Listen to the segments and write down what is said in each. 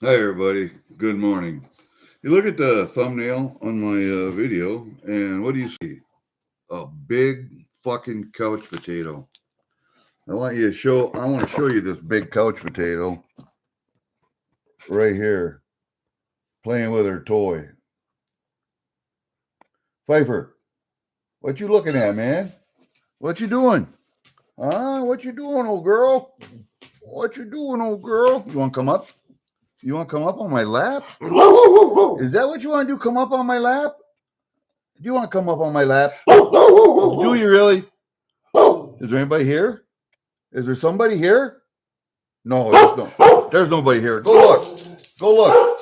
Hi, everybody. Good morning. You look at the thumbnail on my video, and what do you see? A big fucking couch potato. I want to show you this big couch potato right here, playing with her toy. Pfeiffer, what you looking at, man? What you doing? Huh? What you doing, old girl? What you doing, old girl? You want to come up? You want to come up on my lap? Is that what you want to do? Come up on my lap? Do you want to come up on my lap? Do you really? Is there anybody here? Is there somebody here? No, there's nobody here. Go look. Go look.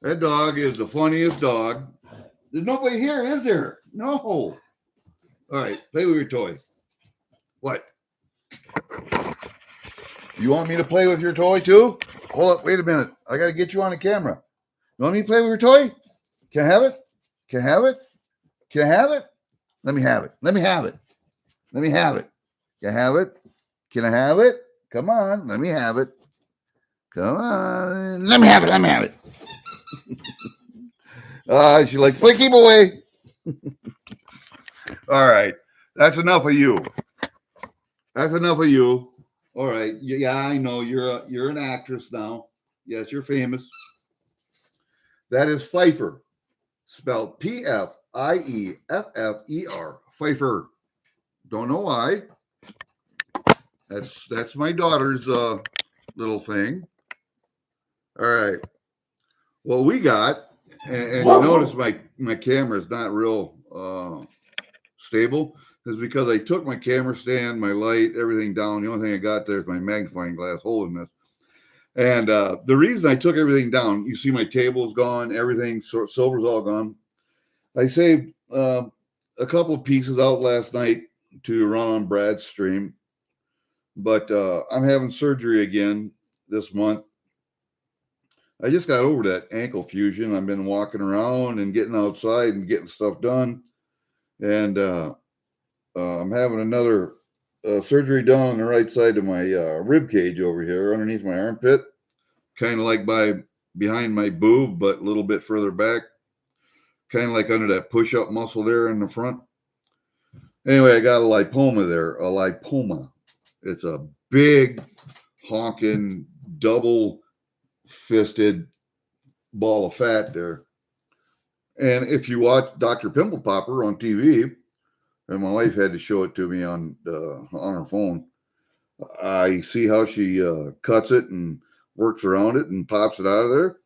That dog is the funniest dog. There's nobody here, is there? No. All right, play with your toy. What? You want me to play with your toy too? Hold up, wait a minute. I got to get you on the camera. You want me to play with your toy? Can I have it? Can I have it? Can I have it? Let me have it. Let me have it. Let me have it. Can I have it? Can I have it? Come on, let me have it. Come on. Let me have it. Let me have it. She likes play. Keep away. All right. That's enough of you. That's enough of you. All right. Yeah, I know you're an actress now. Yes, you're famous. That is Pfeiffer, spelled Pfeiffer. Pfeiffer. Don't know why. That's my daughter's little thing. All right. Well, we got, and you notice my camera is not real stable, is because I took my camera stand, my light, everything down. The only thing I got there is my magnifying glass holding this. And the reason I took everything down, you see my table's gone, everything, silver's all gone. I saved a couple of pieces out last night to run on Brad's stream, but I'm having surgery again this month. I just got over that ankle fusion. I've been walking around and getting outside and getting stuff done. And I'm having another surgery done on the right side of my rib cage over here underneath my armpit, kind of like behind my boob, but a little bit further back, kind of like under that push-up muscle there in the front. Anyway, I got a lipoma there, a lipoma. It's a big, honking, double-fisted ball of fat there. And if you watch Dr. Pimple Popper on TV, and my wife had to show it to me on her phone, I see how she cuts it and works around it and pops it out of there.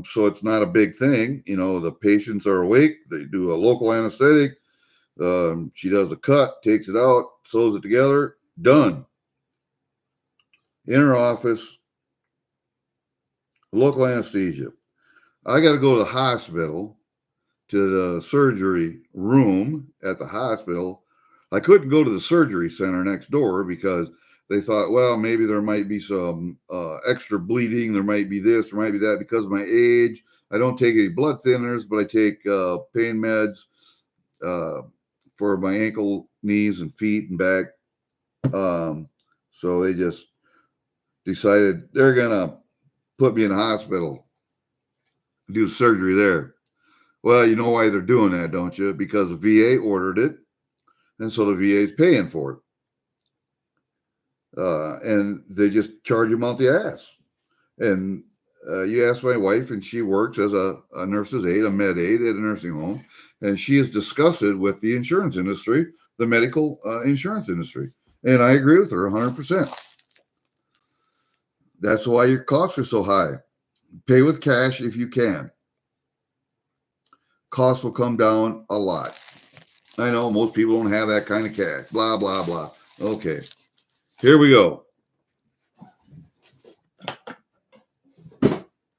So it's not a big thing. You know, the patients are awake. They do a local anesthetic. She does a cut, takes it out, sews it together, done. In her office, local anesthesia. I got to go to the hospital, to the surgery room at the hospital. I couldn't go to the surgery center next door because they thought, well, maybe there might be some extra bleeding. There might be this, there might be that because of my age. I don't take any blood thinners, but I take pain meds for my ankle, knees, and feet and back. So they just decided they're going to put me in the hospital, do surgery there. Well, you know why they're doing that, don't you? Because the VA ordered it, and so the VA is paying for it. And they just charge them out the ass. And you ask my wife, and she works as a nurse's aide, a med aide at a nursing home, and she is disgusted with the insurance industry, the medical insurance industry. And I agree with her 100%. That's why your costs are so high. Pay with cash if you can. Costs will come down a lot. I know most people don't have that kind of cash. Blah, blah, blah. Okay. Here we go.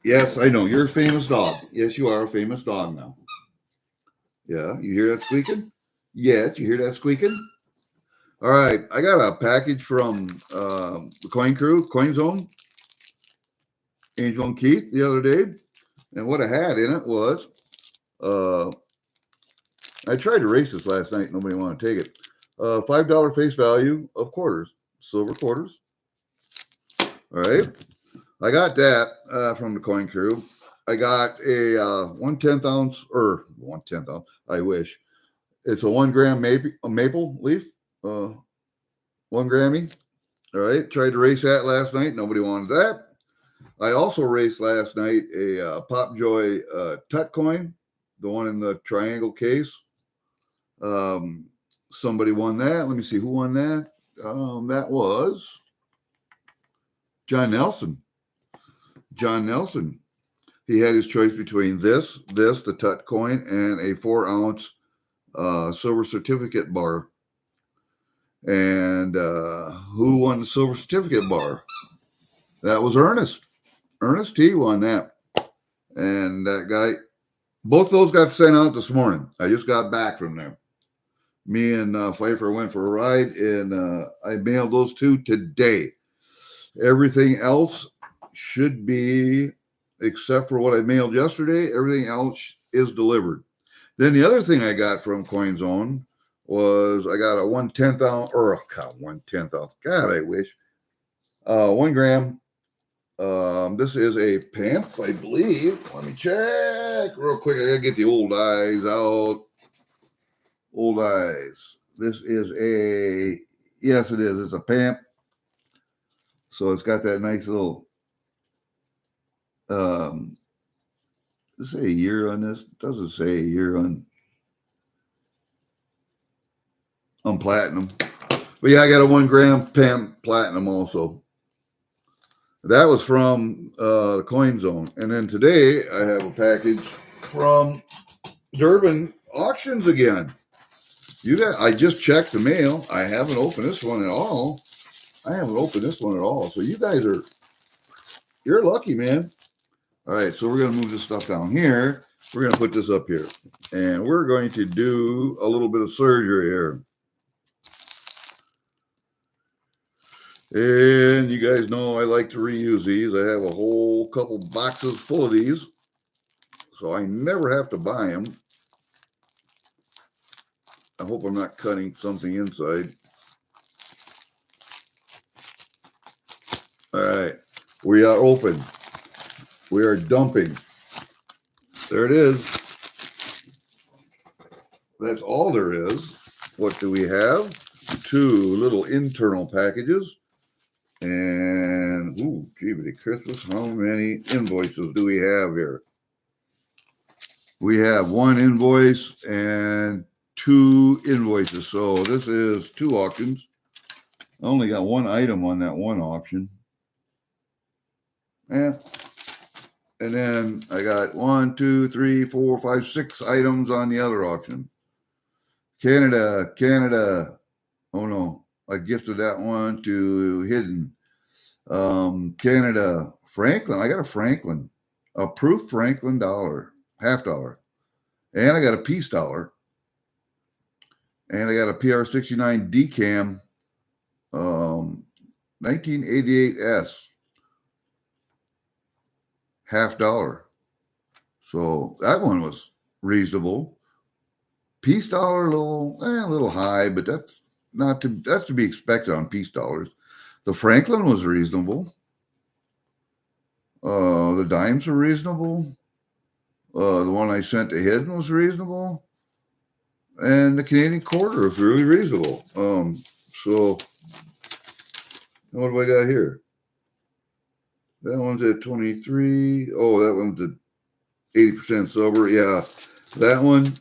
Yes, I know. You're a famous dog. Yes, you are a famous dog now. Yeah, you hear that squeaking? Yes, you hear that squeaking? All right. I got a package from the Coin Crew, Coin Zone, Angel and Keith the other day. And what I had in it was I tried to race this last night. Nobody wanted to take it. $5 face value of quarters, silver quarters. All right. I got that from the Coin Crew. I got a 1/10 ounce, or 1/10 ounce, I wish. It's a 1 gram maple leaf, 1 grammy. All right. Tried to race that last night. Nobody wanted that. I also raced last night a Pop Joy Tut coin, the one in the triangle case. Somebody won that. Let me see who won that. That was John Nelson. John Nelson. He had his choice between this, the Tut coin, and a 4-ounce silver certificate bar. And who won the silver certificate bar? That was Ernest. Ernest T won that. And that guy, both those got sent out this morning. I just got back from them. Me and Pfeiffer went for a ride, and I mailed those two today. Everything else should be, except for what I mailed yesterday, everything else is delivered. Then the other thing I got from Coin Zone was I got a 1/10 ounce, or 1/10 ounce. God, I wish. 1 gram. This is a PAMP, I believe. Let me check real quick. I gotta get the old eyes out. Old eyes. This is a, yes, it is. It's a PAMP. So it's got that nice little, does it say a year on this? It doesn't say a year on platinum. But yeah, I got a 1 gram PAMP platinum also. That was from the Coin Zone. And then today I have a package from Durban Auctions again. I just checked the mail. I haven't opened this one at all. So you guys you're lucky, man. All right, so we're going to move this stuff down here. We're going to put this up here. And we're going to do a little bit of surgery here. And you guys know I like to reuse these. I have a whole couple boxes full of these, so I never have to buy them. I hope I'm not cutting something inside. All right, we are open. We are dumping. There it is. That's all there is. What do we have? 2 little internal packages. And, ooh, gee, Christmas, how many invoices do we have here? We have 1 invoice and 2 invoices. So this is 2 auctions. I only got 1 item on that 1 auction. Yeah. And then I got 1, 2, 3, 4, 5, 6 items on the other auction. Canada. Oh no, I gifted that one to Hidden. Canada, Franklin. I got a Franklin, a proof Franklin dollar, $half. And I got a peace dollar. And I got a PR69 DCAM 1988S, $half. So that one was reasonable. Peace dollar, a little high, but that's to be expected on peace dollars. The Franklin was reasonable. The dimes were reasonable. The one I sent to Hidden was reasonable. And the Canadian quarter was really reasonable. So what do I got here? That one's at 23. Oh, that one's at 80% silver. Yeah, that one,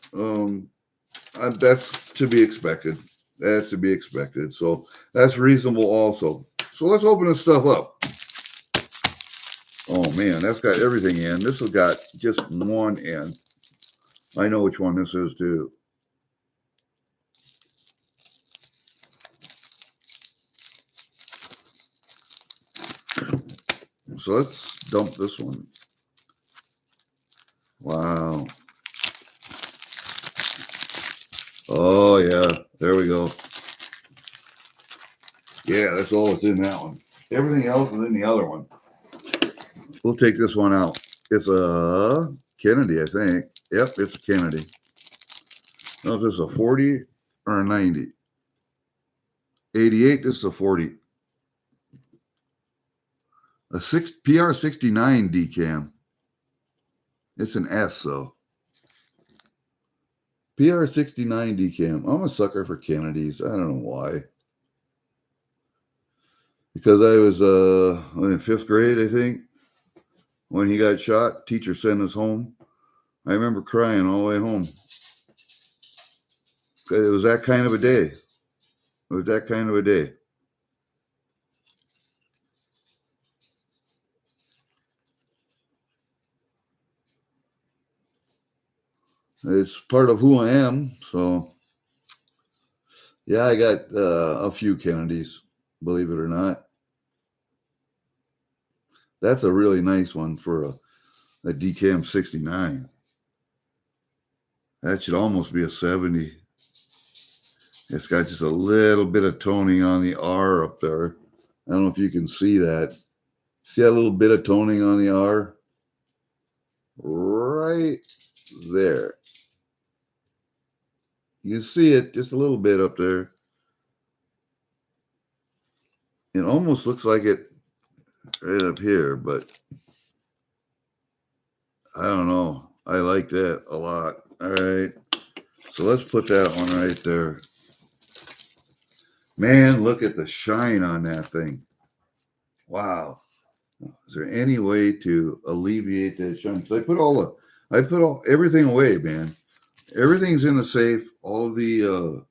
that's to be expected. That's to be expected. So that's reasonable also. So let's open this stuff up. Oh man, that's got everything in. This has got just 1 end. I know which one this is too. So let's dump this one. Wow. Oh yeah, there we go. Yeah, that's all that's in that one. Everything else is in the other one. We'll take this one out. It's a Kennedy, I think. Yep, it's a Kennedy. No, is this a 40 or a 90? 88. This is a 40. A PR69 decam. It's an S, so. PR69 decam. I'm a sucker for Kennedys. I don't know why. Because I was in 5th grade, I think, when he got shot. Teacher sent us home. I remember crying all the way home. It was that kind of a day. It was that kind of a day. It's part of who I am. So, yeah, I got a few Kennedys, believe it or not. That's a really nice one for a DCAM 69. That should almost be a 70. It's got just a little bit of toning on the R up there. I don't know if you can see that. See that little bit of toning on the R? Right there. You can see it just a little bit up there. It almost looks like it right up here, but I don't know. I like that a lot. All right. So let's put that one right there. Man, look at the shine on that thing. Wow. Is there any way to alleviate that shine? Because I put everything away, man. Everything's in the safe. All of the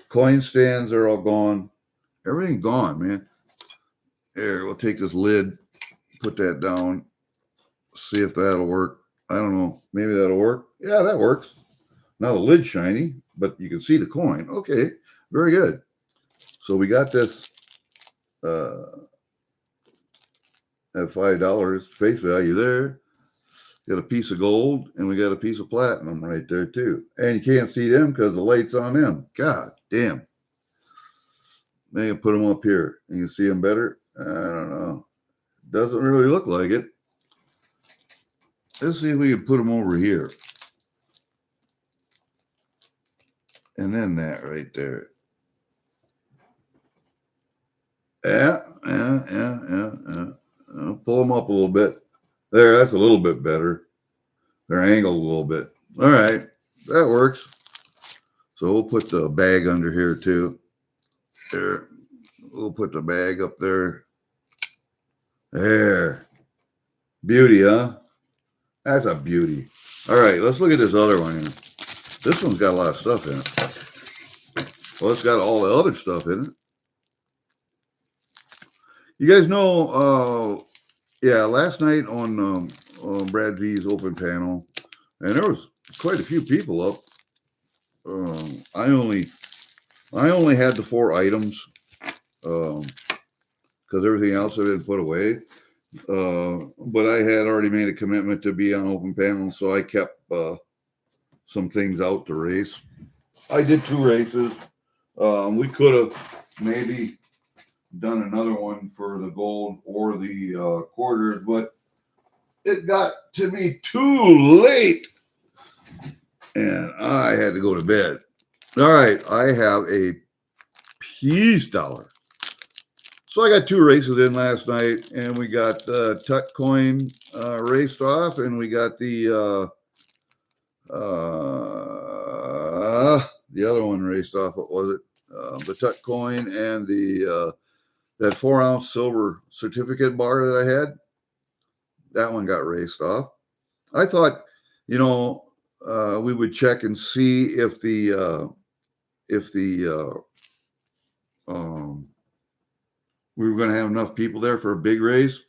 coin stands are all gone. Everything gone, man. Here, we'll take this lid, put that down, see if that'll work. I don't know. Maybe that'll work. Yeah, that works. Now the lid's shiny, but you can see the coin. Okay, very good. So we got this at $5 face value there. Got a piece of gold and we got a piece of platinum right there too. And you can't see them because the light's on them. God damn. Maybe put them up here. You can see them better. I don't know. Doesn't really look like it. Let's see if we can put them over here. And then that right there. Yeah. I'll pull them up a little bit. There, that's a little bit better. They're angled a little bit. All right, that works. So we'll put the bag under here too. There, we'll put the bag up there. There. Beauty, huh? That's a beauty. All right, let's look at this other one here. This one's got a lot of stuff in it. Well, it's got all the other stuff in it. You guys know, yeah, last night on Brad V's open panel, and there was quite a few people up. I only had the 4 items because everything else had been put away. But I had already made a commitment to be on open panel, so I kept some things out to race. I did 2 races. We could have maybe done another one for the gold or the quarters, but it got to be too late and I had to go to bed. All right, I have a peace dollar. So I got 2 races in last night, and we got the Tut coin raced off, and we got the other one raced off. What was it? The Tut coin and the that 4-ounce silver certificate bar that I had. That one got raced off. I thought, you know, we would check and see if the we were going to have enough people there for a big race.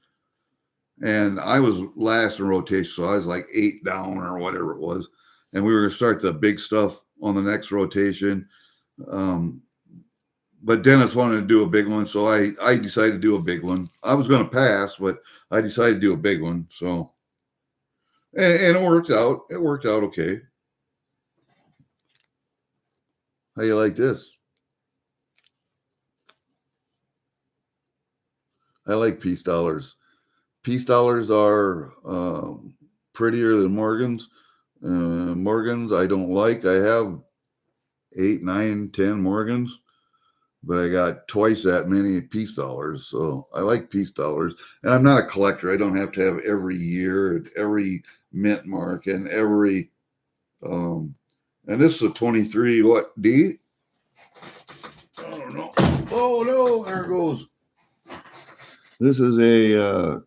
And I was last in rotation, so I was like 8 down or whatever it was. And we were going to start the big stuff on the next rotation. But Dennis wanted to do a big one, so I decided to do a big one. I was going to pass, but I decided to do a big one. So, and it worked out. It worked out okay. How you like this? I like peace dollars. Peace dollars are prettier than Morgan's. Morgans I don't like. I have 8, 9, 10 Morgans, but I got twice that many piece dollars. So I like piece dollars. And I'm not a collector. I don't have to have every year, every mint mark, and every and this is a 23 what D? I don't know. Oh no, there it goes. This is a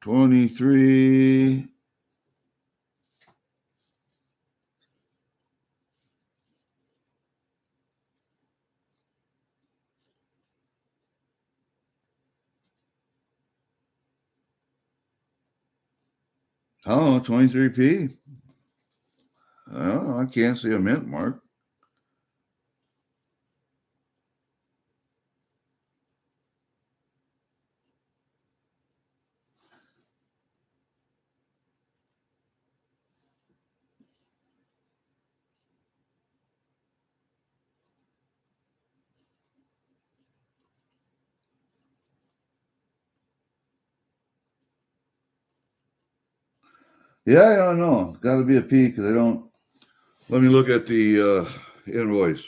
23. Oh, 23p. Oh, I can't see a mint mark. Yeah, I don't know. Got to be a P because I don't. Let me look at the invoice.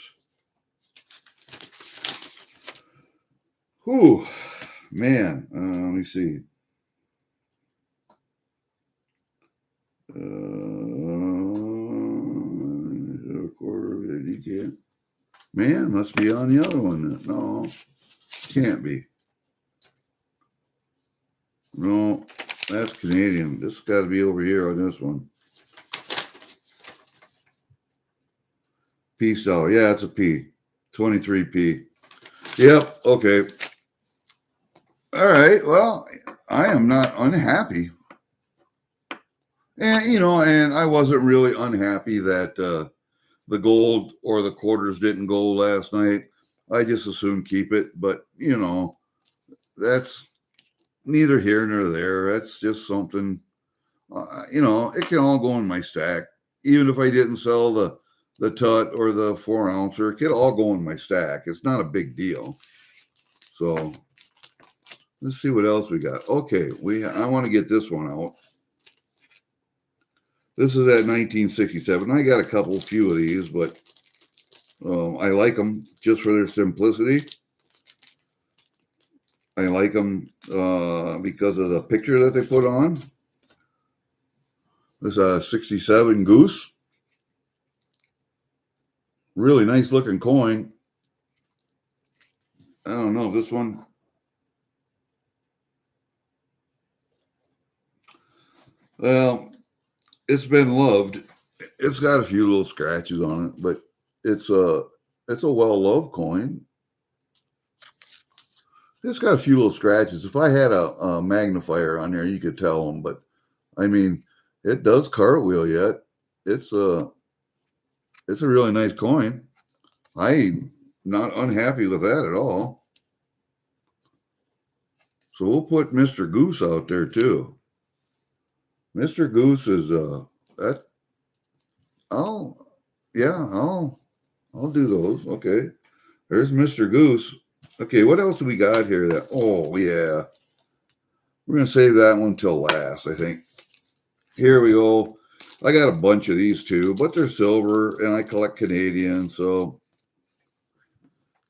Whew, man. Let me see. A quarter of it. You can't. Man, must be on the other one. No, can't be. No, that's Canadian. This got to be over here on this one. P dollar. Yeah, it's a P. 23p. Yep. Okay. All right. Well, I am not unhappy. And, and I wasn't really unhappy that the gold or the quarters didn't go last night. I just assumed keep it. But, that's neither here nor there. That's just something, it can all go in my stack. Even if I didn't sell the tut or the 4-ouncer, it could all go in my stack. It's not a big deal. So let's see what else we got. Okay, I want to get this one out. This is at 1967. I got a few of these, but I like them just for their simplicity. I like them because of the picture that they put on. This is a 67 Goose. Really nice looking coin. I don't know, this one. Well, it's been loved. It's got a few little scratches on it, but it's a well-loved coin. It's got a few little scratches. If I had a magnifier on there, you could tell them. But I mean, it does cartwheel yet. It's a really nice coin. I'm not unhappy with that at all. So we'll put Mr. Goose out there too. Mr. Goose is that. I'll do those. Okay. There's Mr. Goose. Okay, what else do we got here? Oh yeah. We're gonna save that one till last, I think. Here we go. I got a bunch of these too, but they're silver and I collect Canadian, so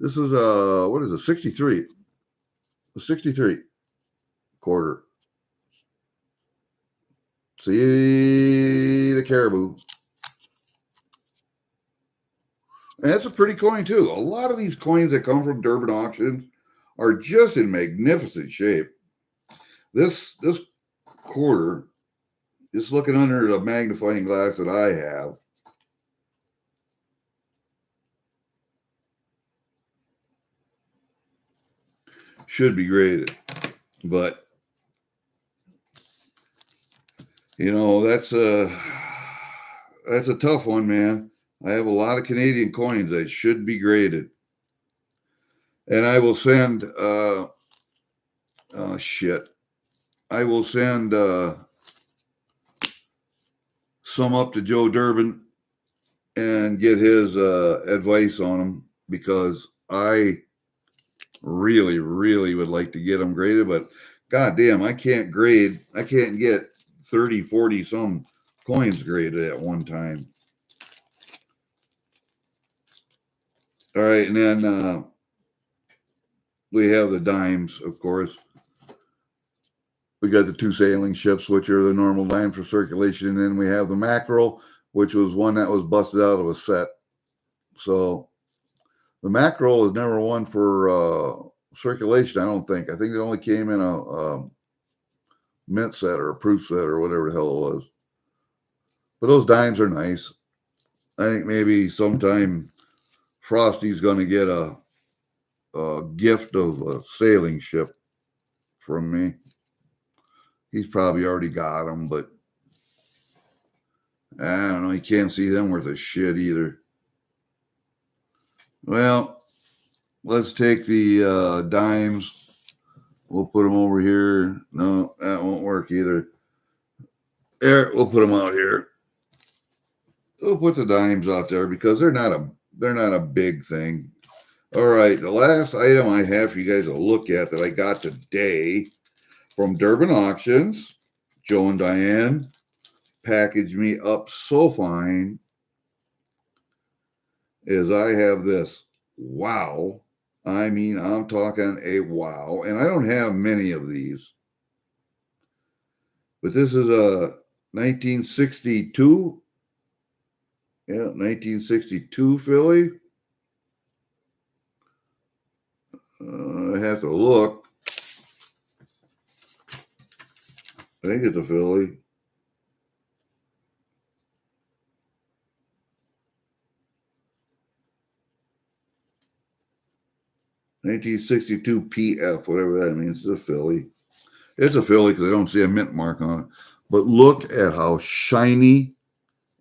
this is what is it? 63. A 63 quarter. See the caribou. And that's a pretty coin too. A lot of these coins that come from Durban auctions are just in magnificent shape. This quarter, just looking under the magnifying glass that I have, should be graded. But that's a tough one, man. I have a lot of Canadian coins that should be graded. And I will send I will send some up to Joe Durbin and get his advice on them, because I really, really would like to get them graded, but God damn, I can't grade. I can't get 30, 40 some coins graded at one time. All right, and then we have the dimes, of course. We got the 2 sailing ships, which are the normal dimes for circulation, and then we have the mackerel, which was one that was busted out of a set. So the mackerel is never one for circulation, I don't think. I think it only came in a mint set or a proof set or whatever the hell it was. But those dimes are nice. I think maybe sometime Frosty's going to get a gift of a sailing ship from me. He's probably already got them, but I don't know. You can't see them worth a shit either. Well, let's take the dimes. We'll put them over here. No, that won't work either. There, we'll put them out here. We'll put the dimes out there because they're not a big thing. All right, the last item I have for you guys to look at that I got today from Durban Auctions. Joe and Diane packaged me up so fine is I have this wow. I mean, I'm talking a wow. And I don't have many of these. But this is a 1962. Yeah, 1962 filly. I have to look. I think it's a filly. (1962) PF, whatever that means. It's a filly. It's a filly because I don't see a mint mark on it. But look at how shiny,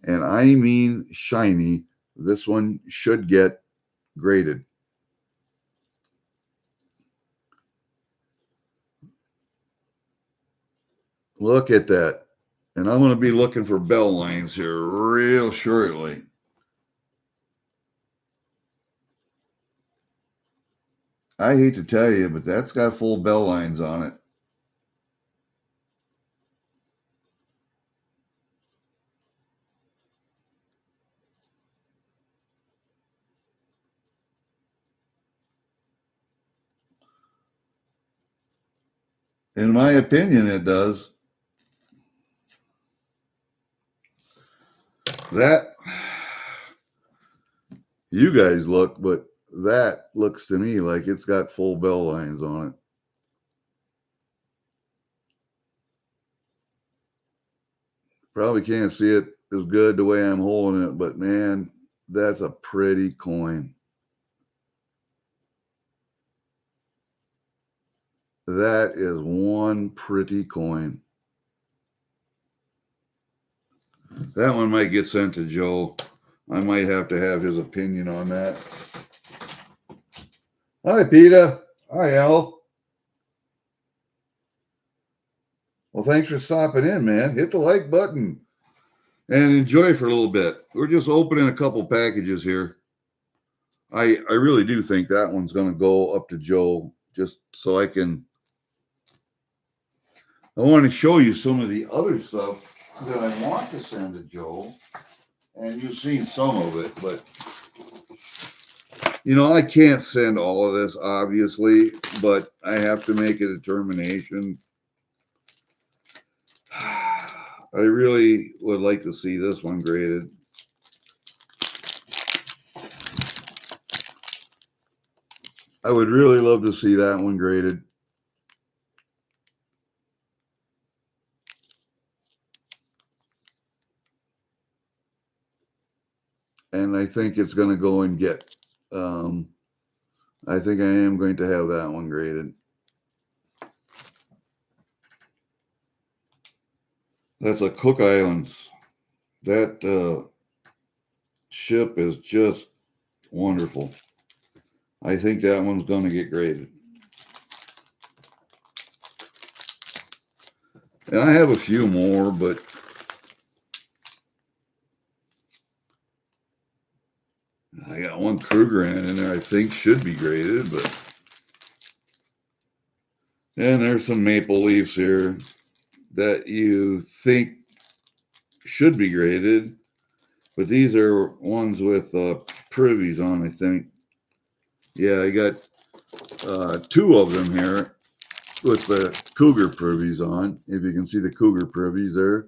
and I mean shiny, this one should get graded. Look at that. And I'm going to be looking for bell lines here real shortly. I hate to tell you, but that's got full bell lines on it. In my opinion, it does. That, you guys look, but that looks to me like it's got full bell lines on it. Probably can't see it as good the way I'm holding it, but man, that's a pretty coin. That is one pretty coin. That one might get sent to Joe. I might have to have his opinion on that. Hi, Peter. Hi, Al. Well, thanks for stopping in, man. Hit the like button and enjoy for a little bit. We're just opening a couple packages here. I really do think that one's going to go up to Joe just so I want to show you some of the other stuff that I want to send to Joe. And you've seen some of it, but you know, I can't send all of this, obviously, but I have to make a determination. I really would like to see this one graded. I would really love to see that one graded. And I think it's going to go and get, I think I am going to have that one graded. That's a Cook Islands. That ship is just wonderful. I think that one's going to get graded. And I have a few more, but I got one Kruger in there I think should be graded, but And there's some maple leaves here that you think should be graded, but these are ones with privies on, I think. Yeah, I got two of them here with the cougar privies on. If you can see the cougar privies there.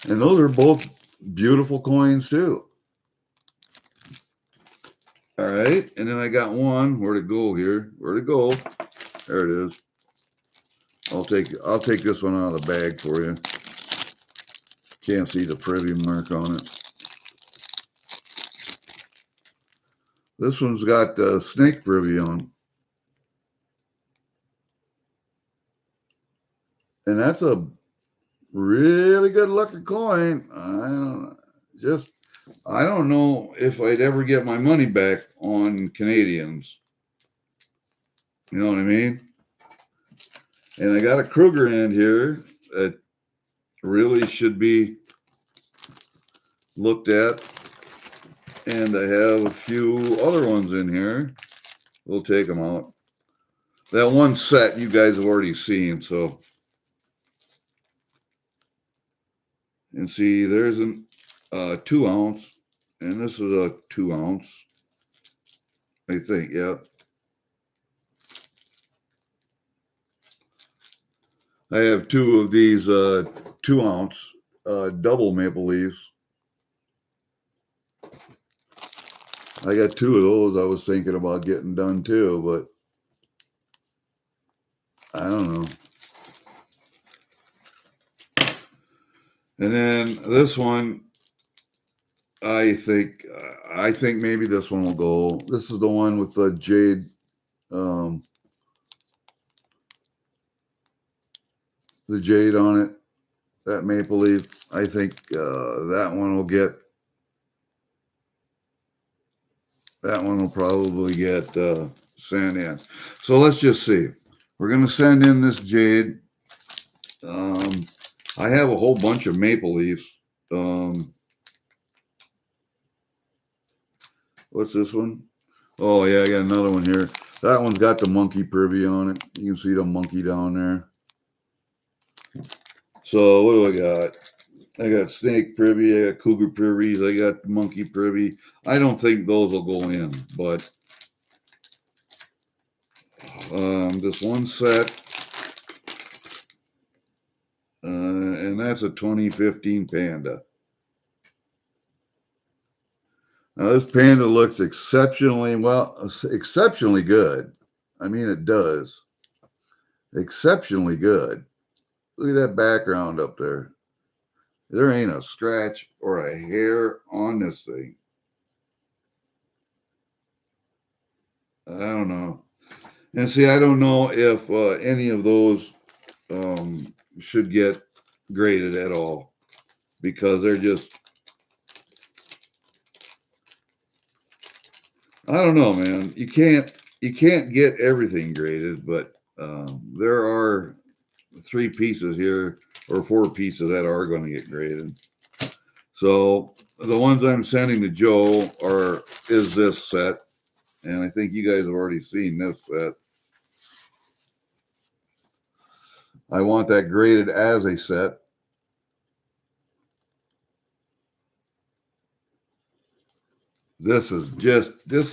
And those are both beautiful coins too. All right, and then I got one. Where to go here? Where to go? There it is. I'll take this one out of the bag for you. Can't see the privy mark on it. This one's got snake privy on. And that's a really good looking coin. I don't know if I'd ever get my money back on Canadians. You know what I mean? And I got a Kruger end here that really should be looked at. And I have a few other ones in here. We'll take them out. That one set you guys have already seen, so. And see, there's a 2 ounce, and this is a 2 ounce. I think, yeah. I have two of these 2 ounce double maple leaves. I got two of those I was thinking about getting done too, but I don't know. And then this one, I think maybe this one will go. This is the one with the jade, the jade on it, that maple leaf. I think that one will get. That one will probably get sent in. So let's just see. We're going to send in this jade. I have a whole bunch of maple leaves. What's this one? Oh, yeah, I got another one here. That one's got the monkey privy on it. You can see the monkey down there. So what do I got? I got snake privy, I got cougar privies, I got monkey privy. I don't think those will go in, but this one set, and that's a 2015 Panda. Now this Panda looks exceptionally good. I mean, it does. Exceptionally good. Look at that background up there. There ain't a scratch or a hair on this thing. I don't know. And see, I don't know if any of those should get graded at all because they're just, I don't know, man. You can't get everything graded, but there are 3 pieces here or 4 pieces that are going to get graded. So the ones I'm sending to Joe is this set, and I think you guys have already seen this set. I want that graded as a set. This is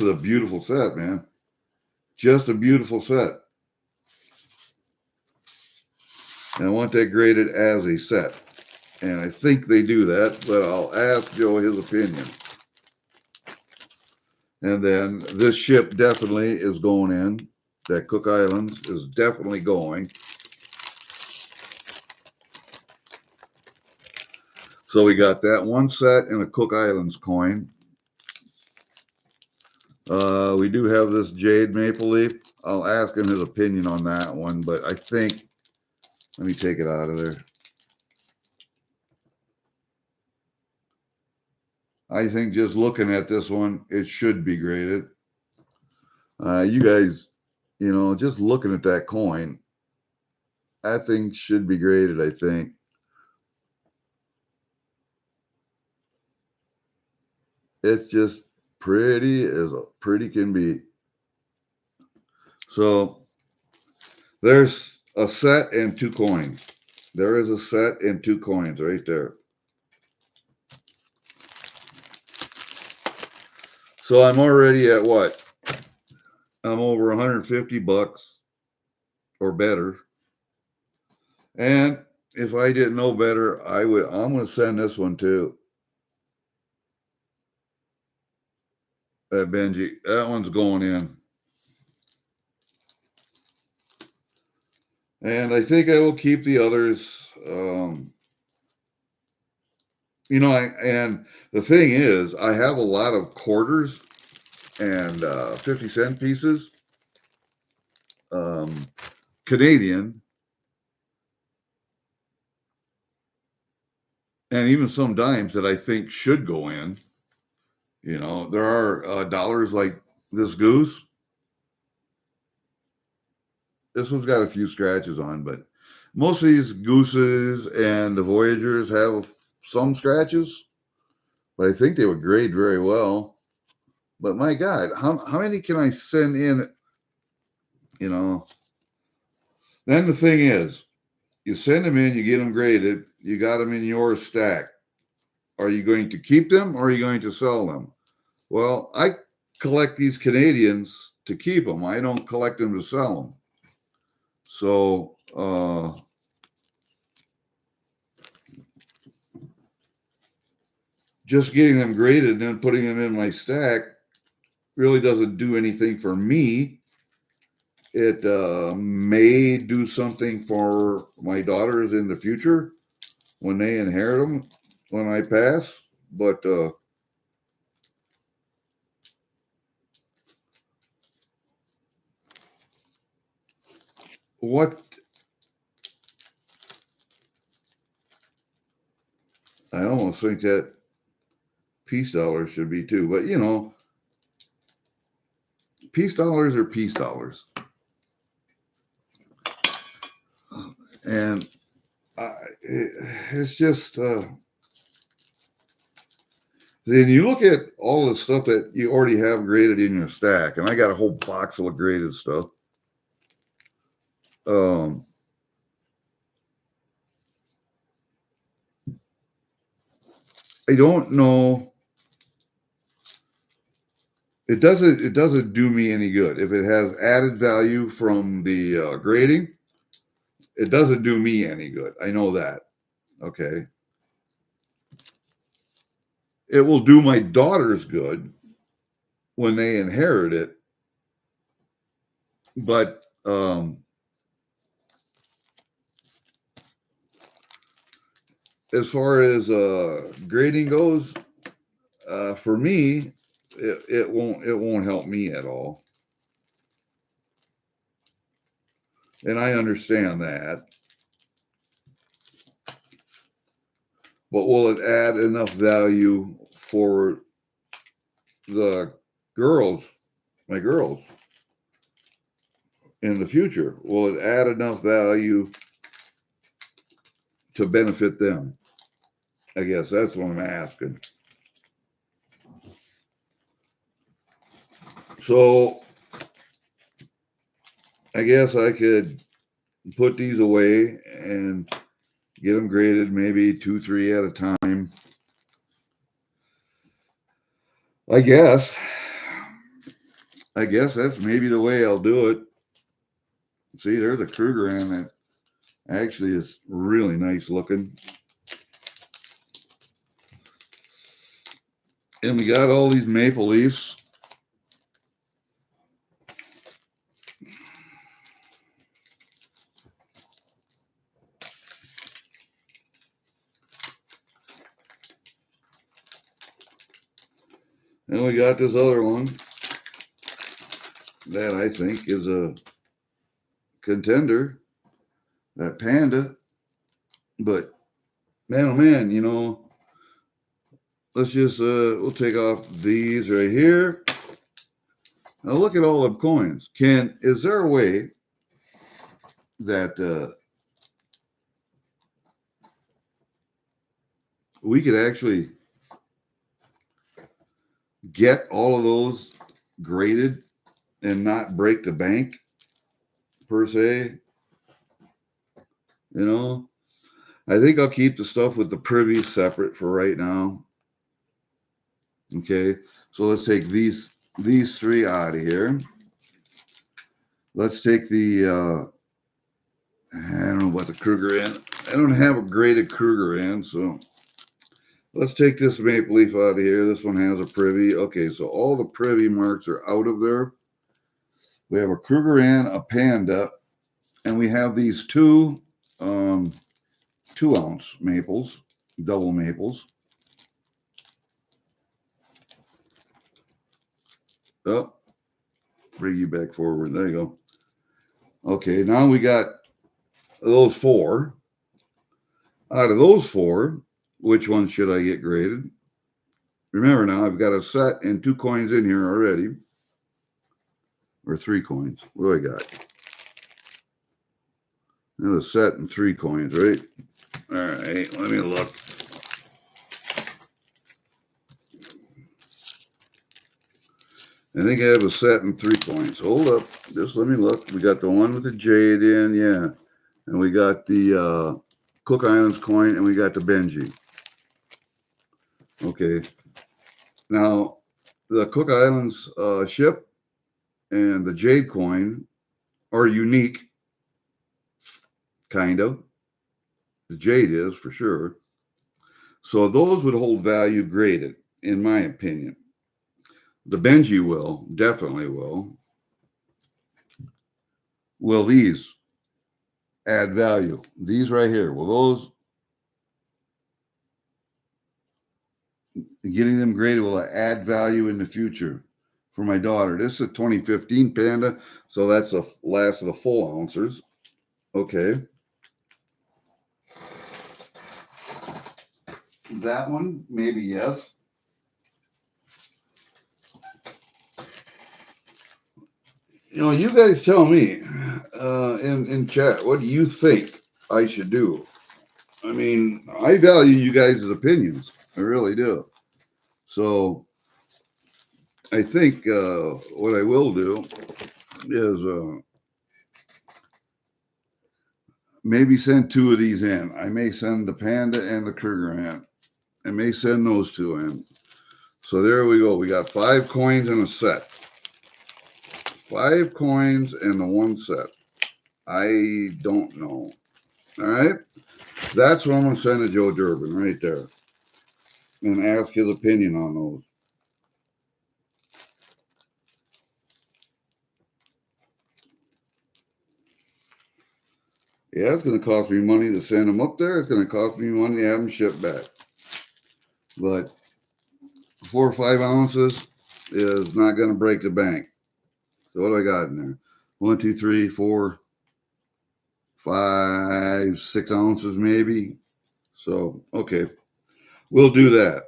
a beautiful set, man. Just a beautiful set. And I want that graded as a set. And I think they do that, but I'll ask Joe his opinion. And then this ship definitely is going in. That Cook Islands is definitely going. So we got that one set and a Cook Islands coin. We do have this jade maple leaf. I'll ask him his opinion on that one, but I think, let me take it out of there. I think just looking at this one, it should be graded. You guys, just looking at that coin, that thing should be graded, I think. It's just pretty as a pretty can be. So there's a set and 2 coins. There is a set and 2 coins right there. So I'm already at what? I'm over 150 bucks or better. And if I didn't know better, I'm going to send this one too. That Benji, that one's going in. And I think I will keep the others. You know, and the thing is, I have a lot of quarters and 50-cent pieces, Canadian, and even some dimes that I think should go in. You know, there are dollars like this goose. This one's got a few scratches on, but most of these gooses and the Voyagers have some scratches, but I think they would grade very well. But my God, how many can I send in? You know, then the thing is, you send them in, you get them graded, you got them in your stack. Are you going to keep them or are you going to sell them? Well, I collect these Canadians to keep them. I don't collect them to sell them. So, just getting them graded and then putting them in my stack really doesn't do anything for me. It may do something for my daughters in the future when they inherit them when I pass, but what I almost think that peace dollars should be too, but you know, peace dollars are peace dollars. And it's just, then you look at all the stuff that you already have graded in your stack, and I got a whole box full of graded stuff. I don't know. It doesn't do me any good. If it has added value from the grading, it doesn't do me any good. I know that. Okay. It will do my daughters good when they inherit it. But as far as grading goes, for me, it won't help me at all. And I understand that. But will it add enough value for the girls, my girls, in the future? Will it add enough value to benefit them? I guess that's what I'm asking. So I guess I could put these away and get them graded maybe 2, 3 at a time. I guess that's maybe the way I'll do it. See, there's a Krugerrand that actually is really nice looking. And we got all these maple leaves. And we got this other one that I think is a contender, that Panda. But man, oh man, you know, let's just, we'll take off these right here. Now look at all the coins. Is there a way that we could actually get all of those graded and not break the bank per se. You know, I think I'll keep the stuff with the privies separate for right now. Okay, so let's take these three out of here. Let's take the I don't know about the Kruger Inn. I don't have a graded Kruger Inn, so let's take this maple leaf out of here. This one has a privy. Okay, so all the privy marks are out of there. We have a Kruger Inn, a Panda, and we have these two 2-ounce maples, double maples. Oh, bring you back forward. There you go. Okay, now we got those 4. Out of those 4, which ones should I get graded? Remember now, I've got a set and 2 coins in here already. Or 3 coins. What do I got? There's a set and 3 coins, right? All right, let me look. I think I have a set and 3 coins. Hold up. Just let me look. We got the one with the jade in, yeah. And we got the Cook Islands coin, and we got the Benji. Okay. Now, the Cook Islands ship and the jade coin are unique, kind of. The jade is, for sure. So those would hold value graded, in my opinion. The Benji will, definitely will. Will these add value? These right here, will those, getting them graded, will add value in the future for my daughter? This is a 2015 Panda, so that's the last of the full ounces. Okay. That one, maybe yes. You know, you guys tell me in chat, what do you think I should do? I mean, I value you guys' opinions. I really do. So I think what I will do is maybe send 2 of these in. I may send the Panda and the Kruger in. I may send those 2 in. So there we go. We got 5 coins in a set. 5 coins and the 1 set. I don't know. All right. That's what I'm going to send to Joe Durbin right there. And ask his opinion on those. Yeah, it's going to cost me money to send them up there. It's going to cost me money to have them shipped back. But 4 or 5 ounces is not going to break the bank. So what do I got in there? 1, 2, 3, 4, 5, 6 ounces maybe. So, okay. We'll do that.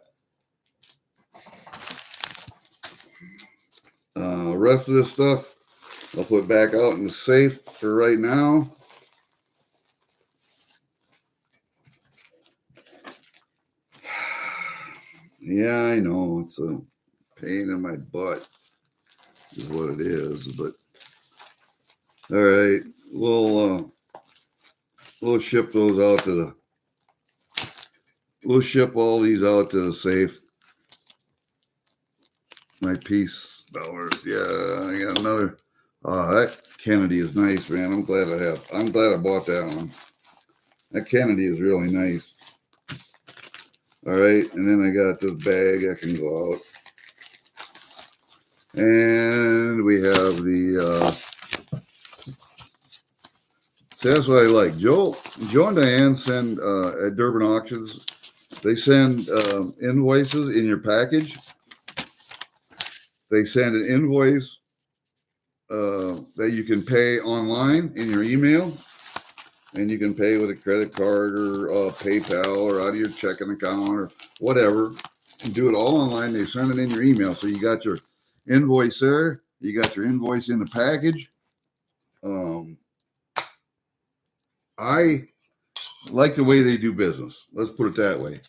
Rest of this stuff I'll put back out in the safe for right now. Yeah, I know it's a pain in my butt is what it is, but all right, we'll ship those out to the we'll ship all these out to the safe. My peace dollars. Yeah, I got another. That Kennedy is nice, man. I'm glad I bought that one. That Kennedy is really nice. All right, and then I got this bag that can go out. And we have the so that's what I like. Joe and Diane send at Durban Auctions, they send invoices in your package. They send an invoice that you can pay online in your email, and you can pay with a credit card or PayPal or out of your checking account or whatever. You do it all online. They send it in your email. So you got your invoice there. You got your invoice in the package. I like the way they do business. Let's put it that way.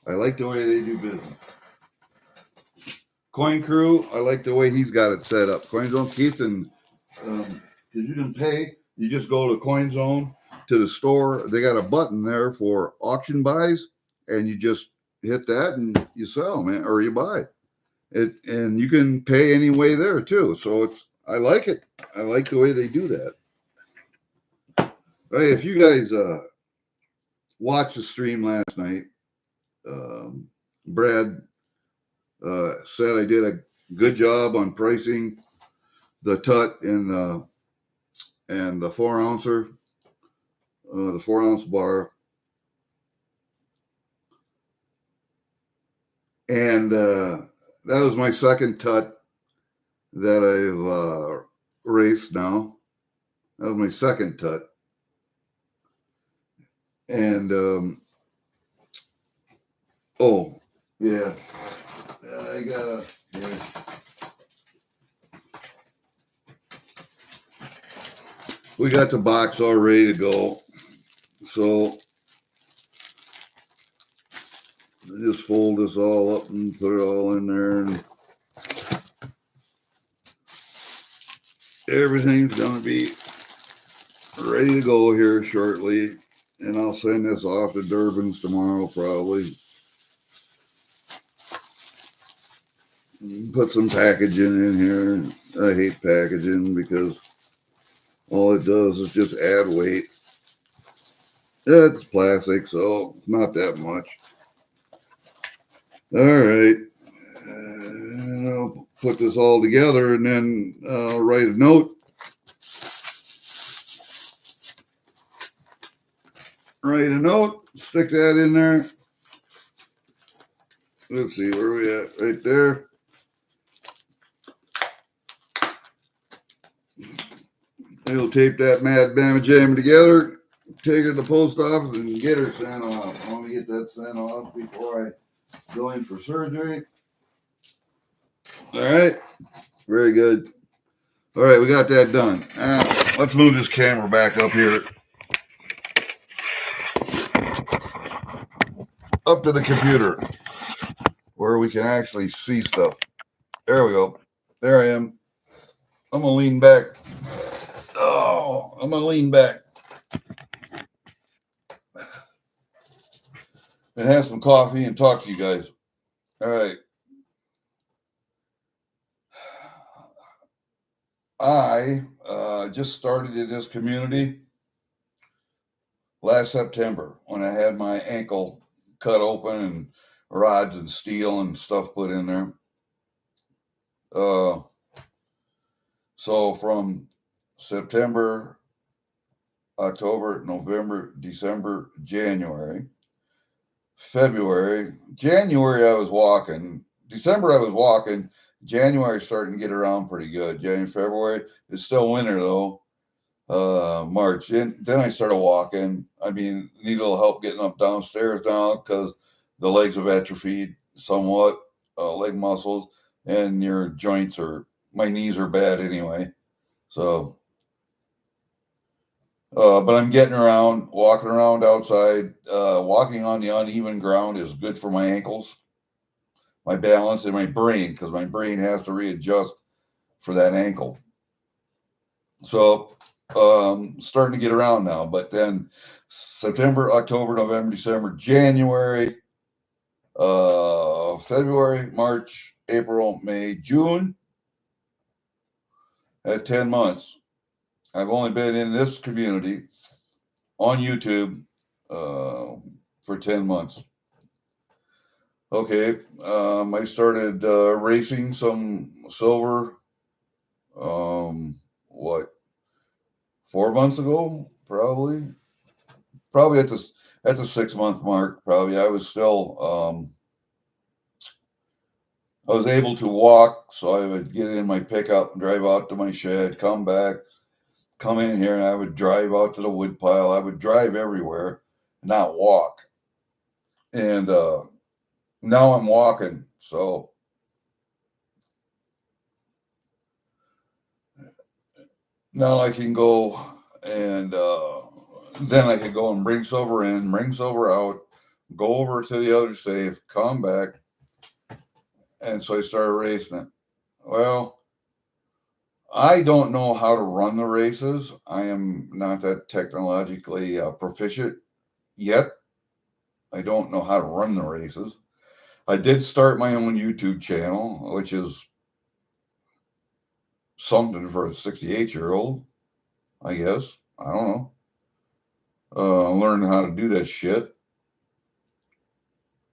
I like the way they do business. Of Coin Crew, I like the way he's got it set up. Coin Zone, Keith, and because you can pay, you just go to Coin Zone to the store. They got a button there for auction buys, and you just hit that and you sell, man, or you buy it, and you can pay any way there too. So I like it. I like the way they do that. All right, if you guys watched the stream last night, Brad said I did a good job on pricing the tut and the 4-ouncer, the 4-ounce bar, and that was my second tut that I've raced now. That was my second tut, and oh yeah, I gotta. Yeah. We got the box all ready to go, so I just fold this all up and put it all in there, and everything's gonna be ready to go here shortly. And I'll send this off to Durbin's tomorrow, probably. Put some packaging in here. I hate packaging because all it does is just add weight. It's plastic, so it's not that much. All right. And I'll put this all together, and then I'll write a note. Write a note, stick that in there. Let's see, where are we at? Right there. We'll tape that mad bama jamma together, take her to the post office, and get her sent off. I want to get that sent off before I go in for surgery. All right, very good. All right, we got that done. Let's move this camera back up here. Up to the computer where we can actually see stuff. There we go. There I am. I'm going to lean back. Oh, I'm going to lean back and have some coffee and talk to you guys. All right. I just started in this community last September when I had my ankle cut open and rods and steel and stuff put in there. So from September, October, November, December, January, February, January I was walking. December I was walking. January starting to get around pretty good. January, February, it's still winter though. March, and then I started walking. I mean, need a little help getting up downstairs now because the legs have atrophied somewhat, leg muscles, and your joints my knees are bad anyway. So, but I'm getting around, walking around outside. Walking on the uneven ground is good for my ankles, my balance, and my brain because my brain has to readjust for that ankle. So, starting to get around now, but then September, October, November, December, January, February, March, April, May, June. That's 10 months. I've only been in this community on YouTube for 10 months. Okay, I started racing some silver, 4 months ago, probably at the 6-month mark. Probably I was still I was able to walk, so I would get in my pickup and drive out to my shed, come back, come in here, and I would drive out to the wood pile. I would drive everywhere, not walk. And now I'm walking, so now I can go and then I can go and bring silver in, bring silver out, go over to the other safe, come back, And so I started racing it. Well, I don't know how to run the races. I am not that technologically proficient yet. I don't know how to run the races. I did start my own YouTube channel, which is something for a 68-year-old, I guess. I don't know. Learning how to do that shit.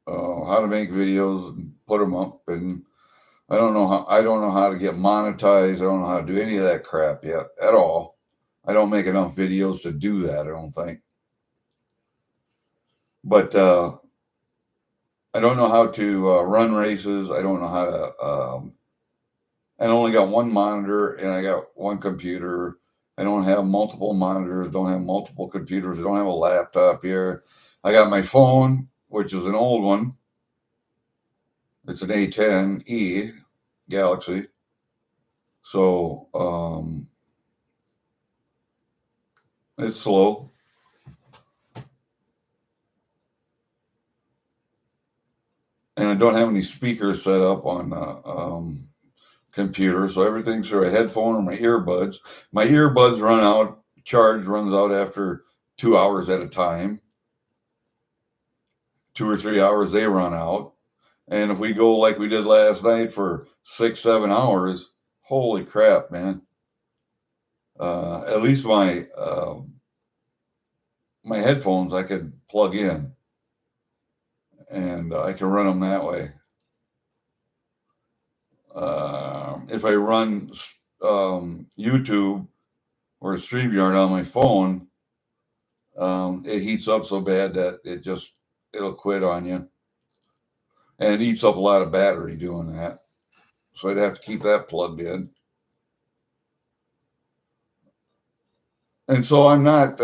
How to make videos and put them up, and I don't know how to get monetized. I don't know how to do any of that crap yet at all. I don't make enough videos to do that, I don't think. But I don't know how to run races. I don't know how to. I only got one monitor and I got one computer. I don't have multiple monitors. Don't have multiple computers. I don't have a laptop here. I got my phone, which is an old one. It's an A10e Galaxy. So it's slow. And I don't have any speakers set up on computer, so everything's through a headphone or my earbuds. My earbuds run out, charge runs out after 2 hours at a time. 2 or 3 hours they run out. And if we go like we did last night for 6-7 hours, holy crap, man. At least my headphones I could plug in and I can run them that way. If I run YouTube or StreamYard on my phone, it heats up so bad that it'll quit on you. And it eats up a lot of battery doing that. So I'd have to keep that plugged in. And so I'm not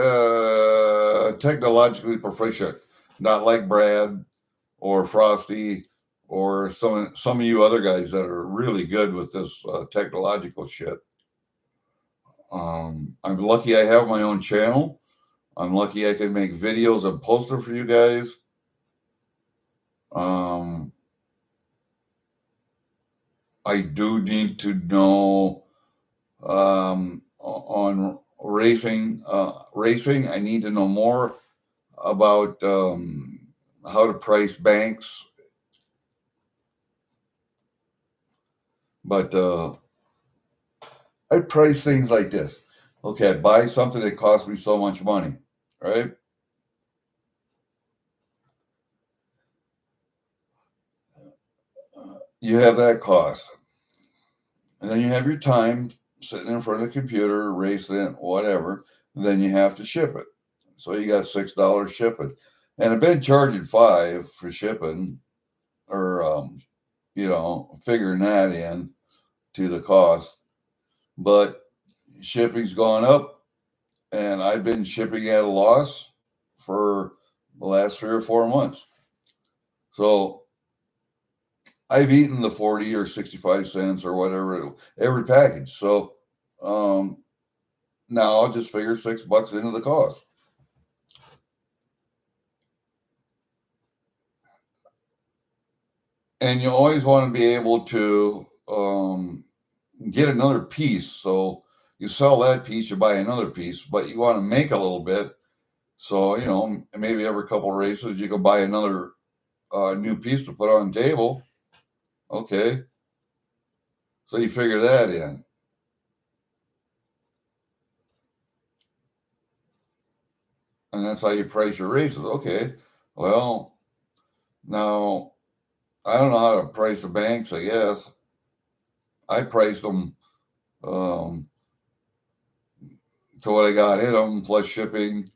technologically proficient, not like Brad or Frosty or some of you other guys that are really good with this technological shit. I'm lucky I have my own channel. I'm lucky I can make videos and post them for you guys. I do need to know on racing. I need to know more about how to price banks. But I price things like this. Okay, I buy something that costs me so much money, right? You have that cost. And then you have your time sitting in front of the computer, racing it, whatever. And then you have to ship it. So you got $6 shipping. And I've been charging $5 for shipping, or figuring that in to the cost. But shipping's gone up, and I've been shipping at a loss for the last 3 or 4 months. So I've eaten the 40 or 65 cents or whatever every package. So now I'll just figure $6 into the cost. And you always want to be able to get another piece. So you sell that piece, you buy another piece, but you want to make a little bit. So, maybe every couple of races you can buy another new piece to put on the table. Okay. So you figure that in. And that's how you price your races. Okay. Well, now I don't know how to price the banks, I guess. I priced them to what I got in them, plus shipping,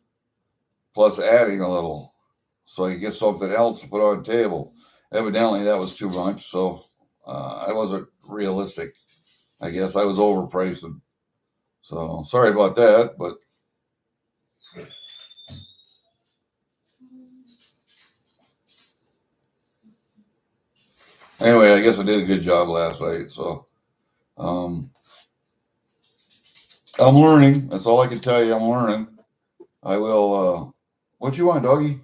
plus adding a little. So you get something else to put on the table. Evidently, that was too much. So I wasn't realistic. I guess I was overpricing. So sorry about that, but anyway, I guess I did a good job last night. So I'm learning. That's all I can tell you. I'm learning. I will. What you want, doggy?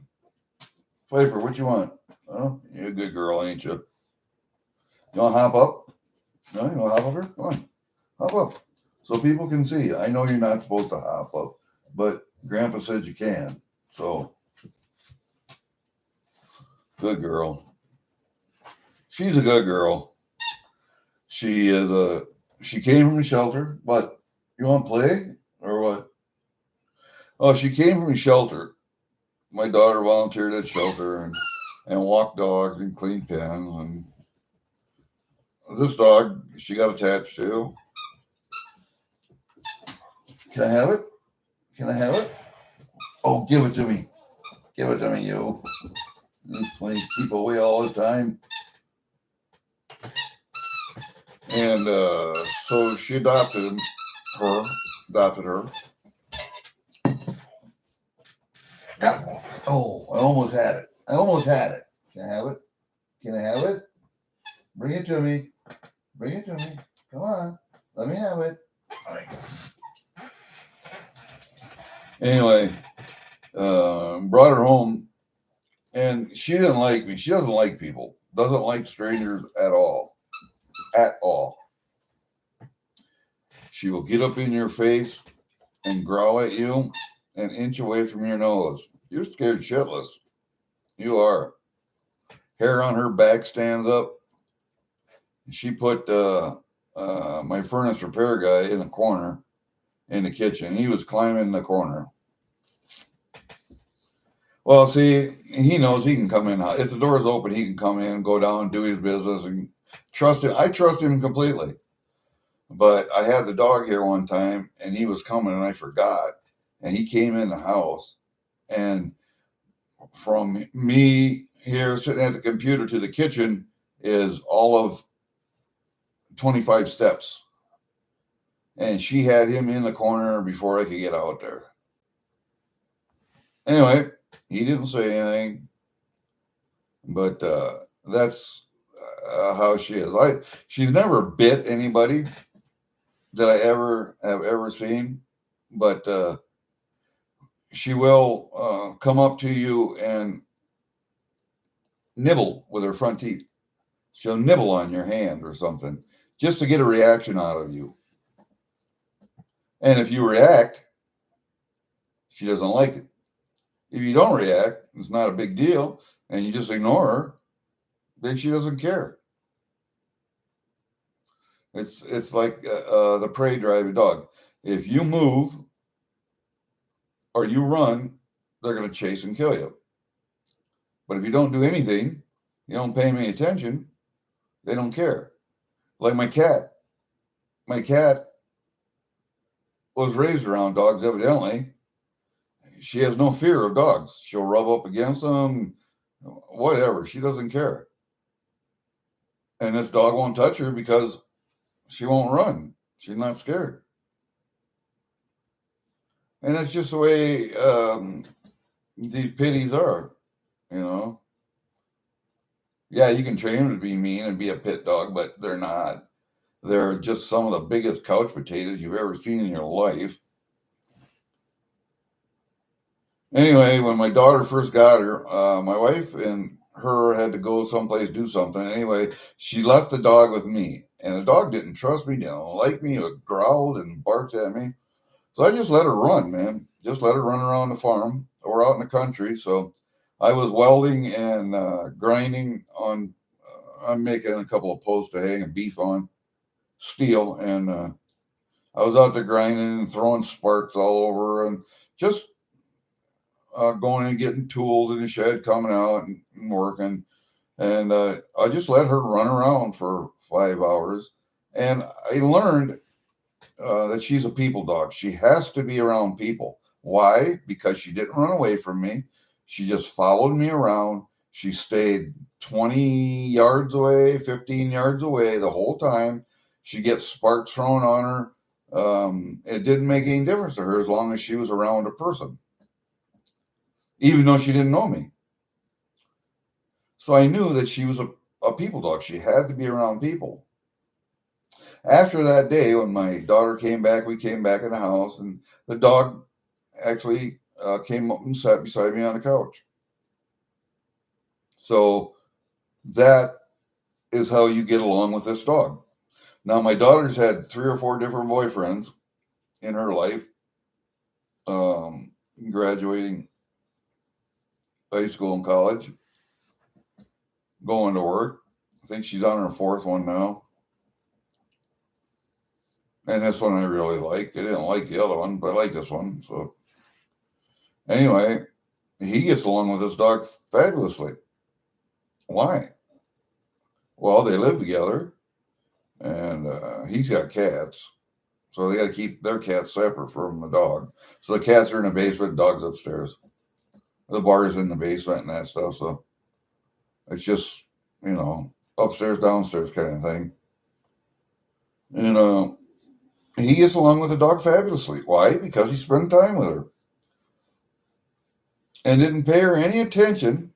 Pfeiffer, what you want? Oh, you're a good girl, ain't you? You want to hop up? No, you want to hop up here? Come on, hop up. So people can see. I know you're not supposed to hop up, but Grandpa said you can. So, good girl. She's a good girl. She came from the shelter. What? You want to play or what? Oh, she came from the shelter. My daughter volunteered at shelter and walked dogs and cleaned pens. And this dog, she got attached to. Can I have it? Can I have it? Oh, give it to me. Give it to me, you. These planes keep away all the time. And so she adopted her. Oh, I almost had it. Can I have it? Can I have it? Bring it to me. Bring it to me. Come on. Let me have it. All right. Anyway, brought her home, and she didn't like me. She doesn't like people. Doesn't like strangers at all. At all. She will get up in your face and growl at you an inch away from your nose. You're scared shitless. You are. Hair on her back stands up. She put my furnace repair guy in a corner in the kitchen. He was climbing the corner. Well, see, he knows he can come in. If the door is open, he can come in, go down, do his business, and trust him. I trust him completely. But I had the dog here one time, and he was coming, and I forgot. And he came in the house, and from me here sitting at the computer to the kitchen is all of 25 steps. And she had him in the corner before I could get out there. Anyway, he didn't say anything, but that's how she is. She's never bit anybody that I have ever seen, but she will come up to you and nibble with her front teeth. She'll nibble on your hand or something just to get a reaction out of you. And if you react, she doesn't like it. If you don't react, it's not a big deal, and you just ignore her, then she doesn't care. It's like the prey drive dog. If you move or you run, they're going to chase and kill you. But if you don't do anything, you don't pay any attention, they don't care. Like my cat. My cat was raised around dogs, evidently. She has no fear of dogs. She'll rub up against them, whatever. She doesn't care. And this dog won't touch her because she won't run. She's not scared. And that's just the way these pitties are, you know. Yeah, you can train them to be mean and be a pit dog, but they're not. They're just some of the biggest couch potatoes you've ever seen in your life. Anyway, when my daughter first got her, my wife and her had to go someplace, do something. Anyway, she left the dog with me, and the dog didn't trust me, didn't like me, it growled and barked at me. So I just let her run, man. Just let her run around the farm. We're out in the country, so I was welding and grinding on. I'm making a couple of posts to hang beef on steel, and I was out there grinding and throwing sparks all over, and just going and getting tools in the shed, coming out and working. And I just let her run around for 5 hours. And I learned that she's a people dog. She has to be around people. Why? Because she didn't run away from me. She just followed me around. She stayed 20 yards away, 15 yards away the whole time. She gets sparks thrown on her. It didn't make any difference to her as long as she was around a person, even though she didn't know me. So I knew that she was a people dog. She had to be around people. After that day, when my daughter came back, we came back in the house, and the dog actually came up and sat beside me on the couch. So that is how you get along with this dog. Now, my daughter's had 3 or 4 different boyfriends in her life, graduating high school and college, going to work. I think she's on her 4th one now. And this one I really like. I didn't like the other one, but I like this one. So anyway, he gets along with this dog fabulously. Why? Well, they live together, and he's got cats. So they got to keep their cats separate from the dog. So the cats are in the basement, dog's upstairs. The bar is in the basement and that stuff. So it's just, upstairs, downstairs kind of thing. And he gets along with the dog fabulously. Why? Because he spent time with her and didn't pay her any attention.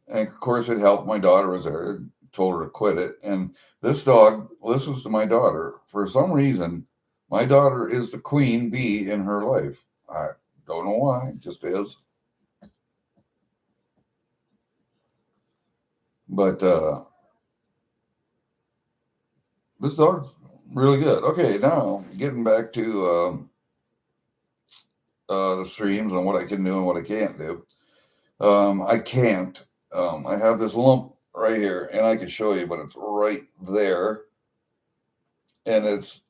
And of course, it helped. My daughter was there, told her to quit it. And this dog listens to my daughter. For some reason, my daughter is the queen bee in her life. I don't know why, it just is. But this dog's really good. Okay, now getting back to the streams and what I can do and what I can't do. I can't. I have this lump right here, and I can show you, but it's right there. And it's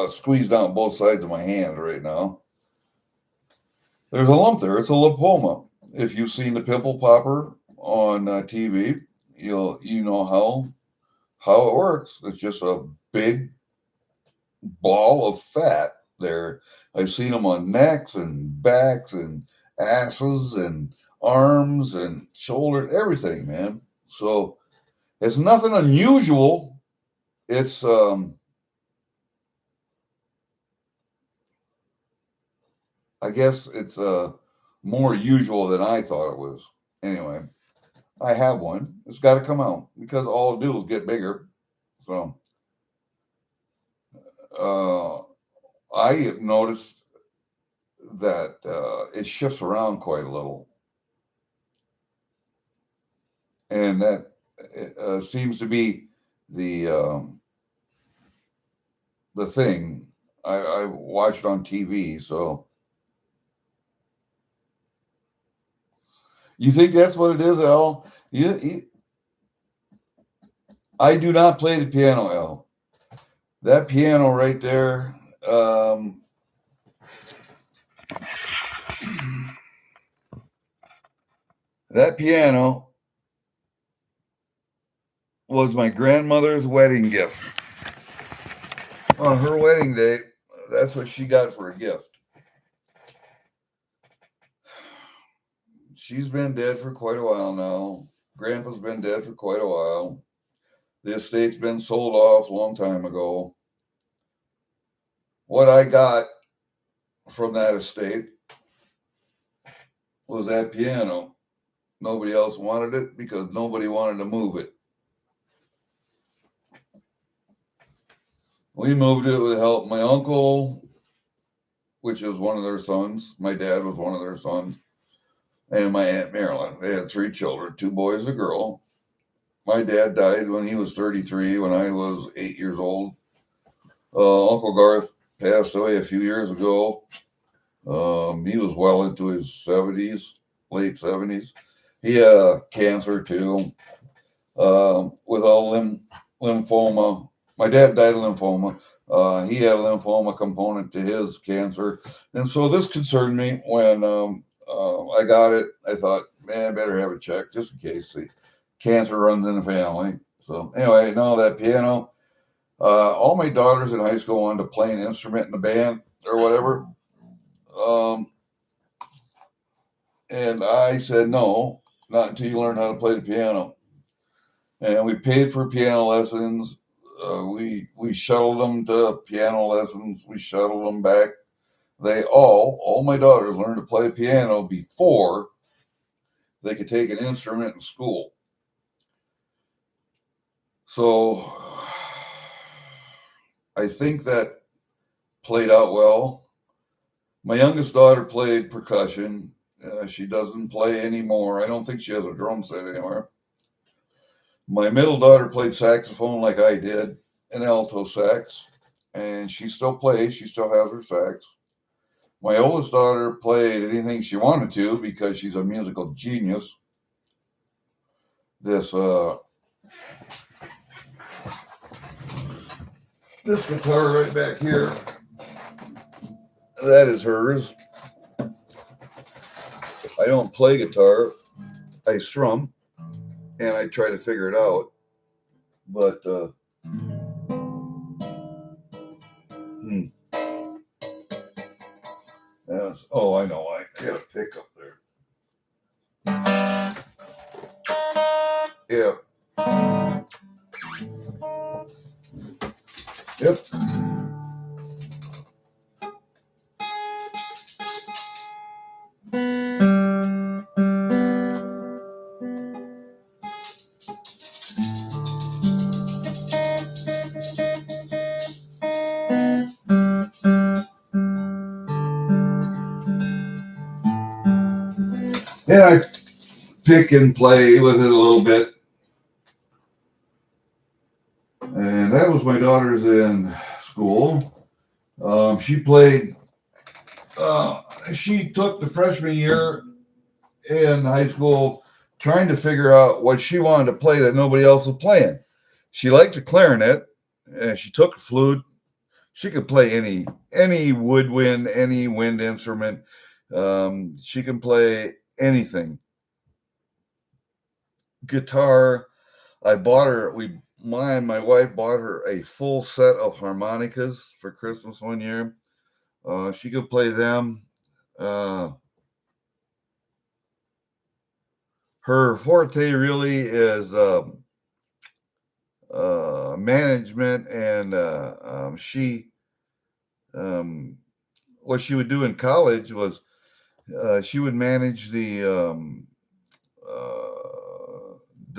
squeezed down both sides of my hand right now. There's a lump there. It's a lymphoma. If you've seen the pimple popper on TV, you know how it works. It's just a big ball of fat there. I've seen them on necks and backs and asses and arms and shoulders, everything, man. So it's nothing unusual. It's I guess it's more usual than I thought it was. Anyway, I have one. It's got to come out because all it do is get bigger. So I have noticed that it shifts around quite a little, and that seems to be the thing. I watched on TV, so you think that's what it is, Al? I do not play the piano, Al. That piano right there. That piano was my grandmother's wedding gift. On her wedding day, that's what she got for a gift. She's been dead for quite a while now. Grandpa's been dead for quite a while. The estate's been sold off a long time ago. What I got from that estate was that piano. Nobody else wanted it because nobody wanted to move it. We moved it with help. My uncle, which is one of their sons, my dad was one of their sons, and my Aunt Marilyn. They had 3 children, 2 boys and a girl. My dad died when he was 33, when I was 8 years old. Uncle Garth passed away a few years ago. He was well into his 70s, late 70s. He had cancer too, with all lymphoma. My dad died of lymphoma. He had a lymphoma component to his cancer. And so this concerned me when I got it. I thought, man, I better have it checked just in case the cancer runs in the family. So anyway, no, that piano. All my daughters in high school wanted to play an instrument in the band or whatever. And I said, no, not until you learn how to play the piano. And we paid for piano lessons. We shuttled them to piano lessons. We shuttled them back. All my daughters learned to play piano before they could take an instrument in school. So I think that played out well. My youngest daughter played percussion. She doesn't play anymore. I don't think she has a drum set anymore. My middle daughter played saxophone like I did, and alto sax, and she still plays. She still has her sax. My oldest daughter played anything she wanted to because she's a musical genius. This this guitar right back here, that is hers. I don't play guitar. I strum, and I try to figure it out. But oh, I know. I got a pickup there. Yeah. Yep. And I pick and play with it a little bit. And that was my daughter's in school. She played, she took the freshman year in high school trying to figure out what she wanted to play that nobody else was playing. She liked the clarinet, and she took a flute. She could play any woodwind, any wind instrument. She can play anything. Guitar. My wife bought her a full set of harmonicas for Christmas one year. She could play them. Her forte really is management, and what she would do in college was she would manage the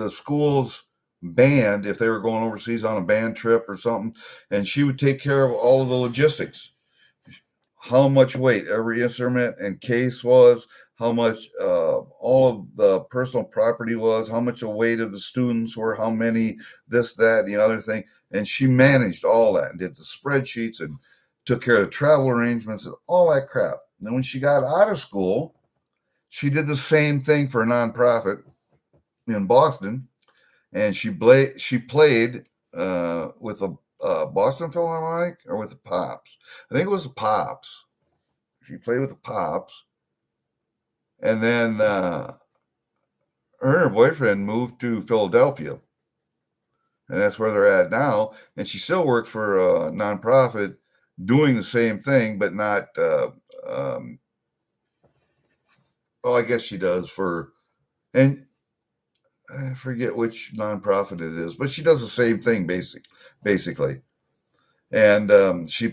school's band if they were going overseas on a band trip or something, and she would take care of all of the logistics. How much weight every instrument and case was, how much all of the personal property was, how much the weight of the students were, how many, this, that, and the other thing. And she managed all that and did the spreadsheets and took care of the travel arrangements and all that crap. And then when she got out of school, she did the same thing for a nonprofit in Boston, and she played with the Boston Philharmonic or with the Pops. I think it was the Pops. She played with the Pops, and then her and her boyfriend moved to Philadelphia, and that's where they're at now. And she still works for a nonprofit doing the same thing, but not. Well, I guess she does and I forget which nonprofit it is, but she does the same thing basically. And she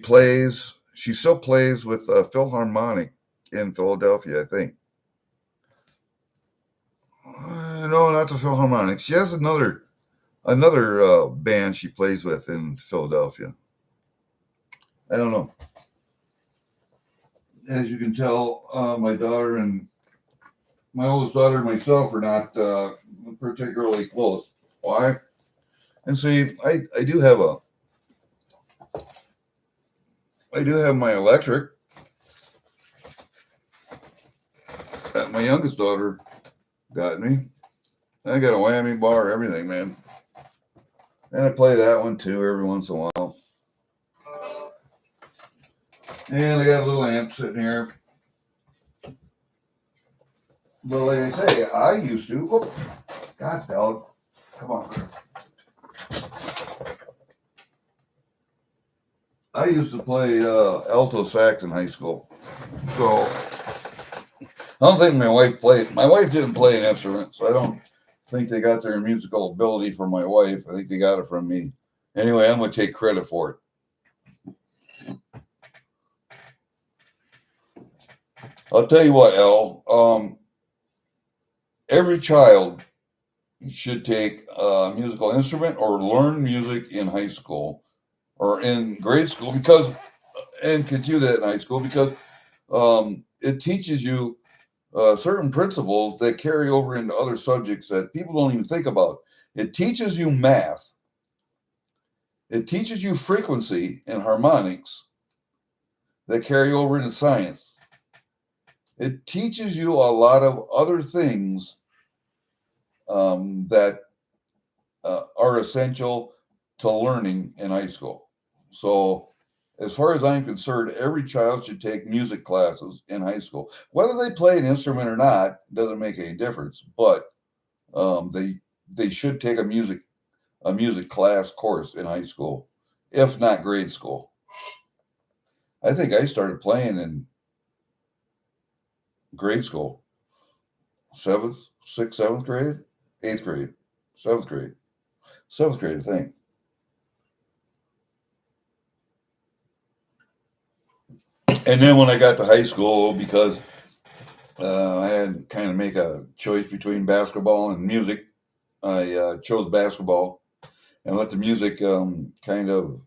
still plays with Philharmonic in Philadelphia, I think. No, not the Philharmonic. She has another band she plays with in Philadelphia. I don't know. As you can tell, my daughter and my oldest daughter and myself are not particularly close. Why? And see, I do have my electric that my youngest daughter got me. I got a whammy bar, everything, man. And I play that one too every once in a while. And I got a little amp sitting here. But like I say, I used to. Whoops, God, dog. Come on. I used to play alto sax in high school. So I don't think my wife played. My wife didn't play an instrument, so I don't think they got their musical ability from my wife. I think they got it from me. Anyway, I'm going to take credit for it. I'll tell you what, Elle. Every child should take a musical instrument or learn music in high school or in grade school and continue that in high school because it teaches you certain principles that carry over into other subjects that people don't even think about. It teaches you math. It teaches you frequency and harmonics that carry over into science. It teaches you a lot of other things that are essential to learning in high school. So, as far as I'm concerned, every child should take music classes in high school. Whether they play an instrument or not doesn't make any difference. But they should take a music class course in high school, if not grade school. I think I started playing in grade school, seventh grade, eighth grade, seventh grade, I think. And then when I got to high school, because I had to kind of make a choice between basketball and music, I chose basketball and let the music kind of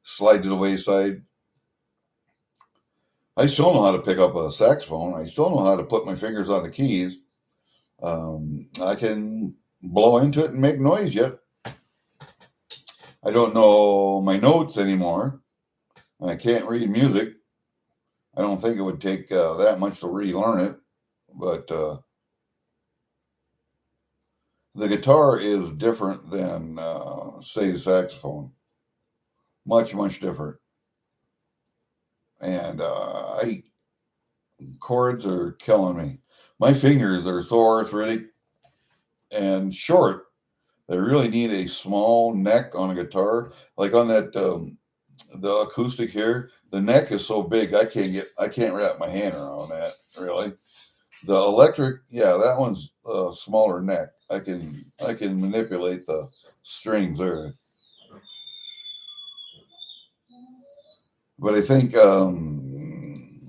slide to the wayside. I still know how to pick up a saxophone. I still know how to put my fingers on the keys. I can blow into it and make noise yet. I don't know my notes anymore. And I can't read music. I don't think it would take that much to relearn it. But the guitar is different than, say, the saxophone. Much, much different. And chords are killing me. My fingers are so arthritic and short. They really need a small neck on a guitar. Like on that, the acoustic here, the neck is so big I can't wrap my hand around that, really. The electric, yeah, that one's a smaller neck. I can manipulate the strings there. But I think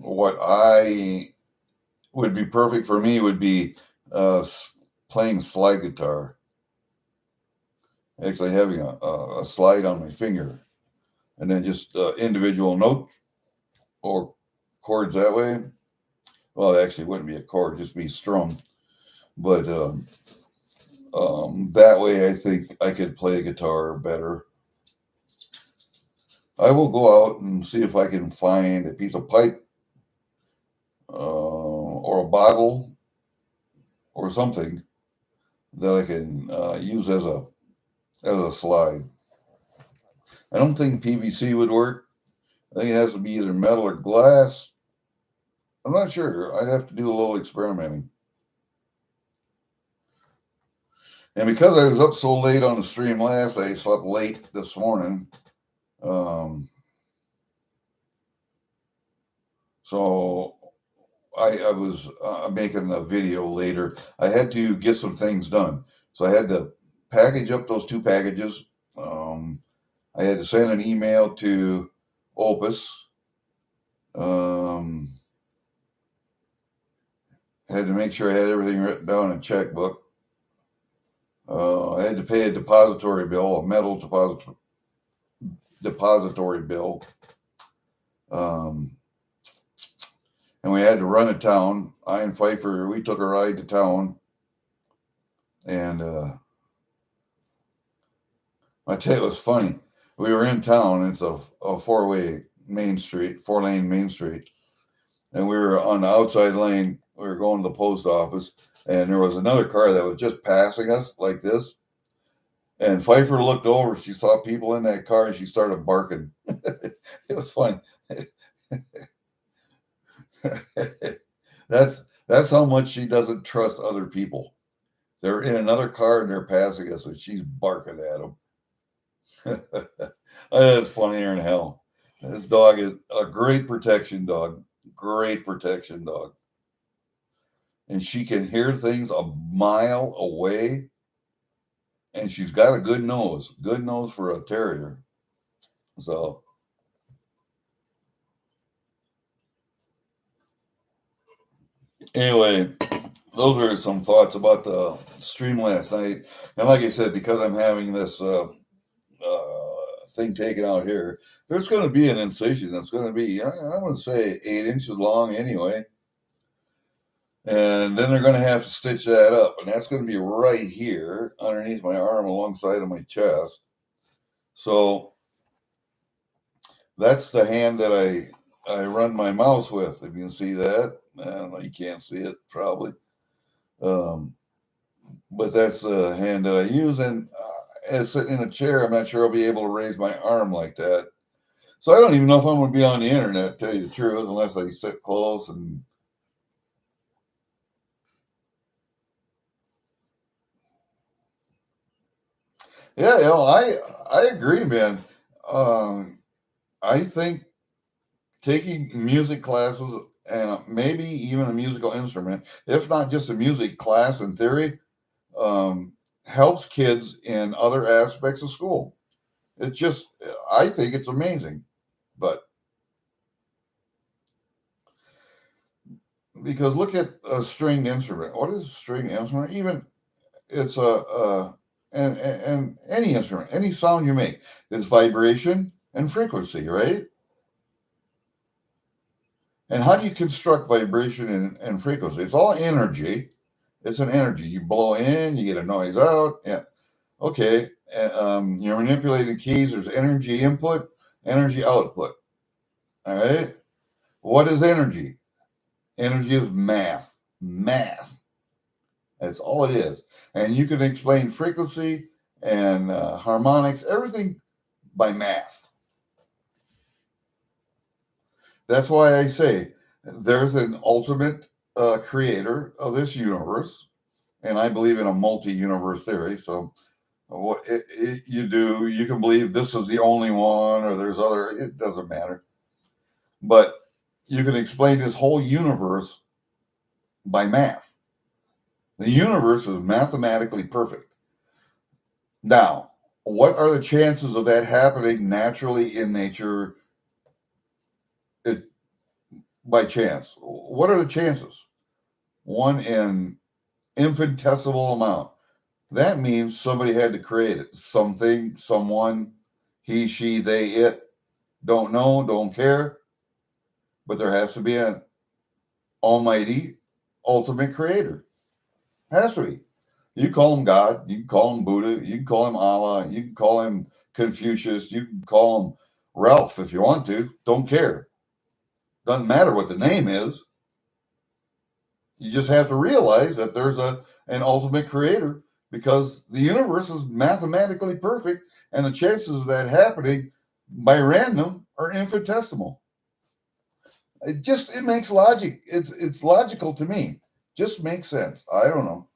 what I would be perfect for me would be playing slide guitar. Actually having a slide on my finger, and then just individual notes or chords that way. Well, it actually wouldn't be a chord, just be strummed. But that way I think I could play guitar better. I will go out and see if I can find a piece of pipe or a bottle or something that I can use as a slide. I don't think PVC would work. I think it has to be either metal or glass. I'm not sure. I'd have to do a little experimenting. And because I was up so late on the stream last, I slept late this morning. So I was making the video later. I had to get some things done. So I had to package up those 2 packages. I had to send an email to Opus. Had to make sure I had everything written down in a checkbook. I had to pay a depository bill, a metal depository bill. And we had to run to town. I and Pfeiffer, we took a ride to town. And I tell you, it was funny. We were in town. It's a 4-way main street, 4-lane main street. And we were on the outside lane. We were going to the post office. And there was another car that was just passing us like this. And Pfeiffer looked over. She saw people in that car and she started barking. It was funny. That's how much she doesn't trust other people. They're in another car and they're passing us and she's barking at them. That's funnier than hell. This dog is a great protection dog. Great protection dog. And she can hear things a mile away. And she's got a good nose. Good nose for a terrier. So anyway, those are some thoughts about the stream last night. And like I said, because I'm having this thing taken out here, there's going to be an incision that's going to be, I want to say 8 inches long anyway. And then they're going to have to stitch that up. And that's going to be right here underneath my arm alongside of my chest. So that's the hand that I run my mouse with. If you can see that. I don't know. You can't see it probably. But that's the hand that I use. And as sitting in a chair, I'm not sure I'll be able to raise my arm like that. So I don't even know if I'm going to be on the internet, to tell you the truth, unless I sit close and. Yeah, you know, I agree, man. Um, I think taking music classes and maybe even a musical instrument, if not just a music class in theory, um, helps kids in other aspects of school. It's just, I think it's amazing. But because look at a stringed instrument. What is a stringed instrument? Even it's and any instrument, any sound you make, is vibration and frequency, right? And how do you construct vibration and frequency? It's all energy. It's an energy. You blow in, you get a noise out. Yeah. Okay. You're manipulating keys. There's energy input, energy output. All right. What is energy? Energy is math. Math. That's all it is. And you can explain frequency and harmonics, everything by math. That's why I say there's an ultimate creator of this universe, and I believe in a multi-universe theory. So what you can believe this is the only one, or there's other. It doesn't matter. But you can explain this whole universe by math. The universe is mathematically perfect. Now, what are the chances of that happening naturally in nature? It, by chance. What are the chances? One in infinitesimal amount. That means somebody had to create it. Something, someone, he, she, they, it. Don't know, don't care. But there has to be an almighty, ultimate creator. Has to be. You call him God, you can call him Buddha, you can call him Allah, you can call him Confucius, you can call him Ralph if you want to. Don't care. Doesn't matter what the name is. You just have to realize that there's an ultimate creator because the universe is mathematically perfect and the chances of that happening by random are infinitesimal. It makes logic. It's logical to me. Just makes sense. I don't know.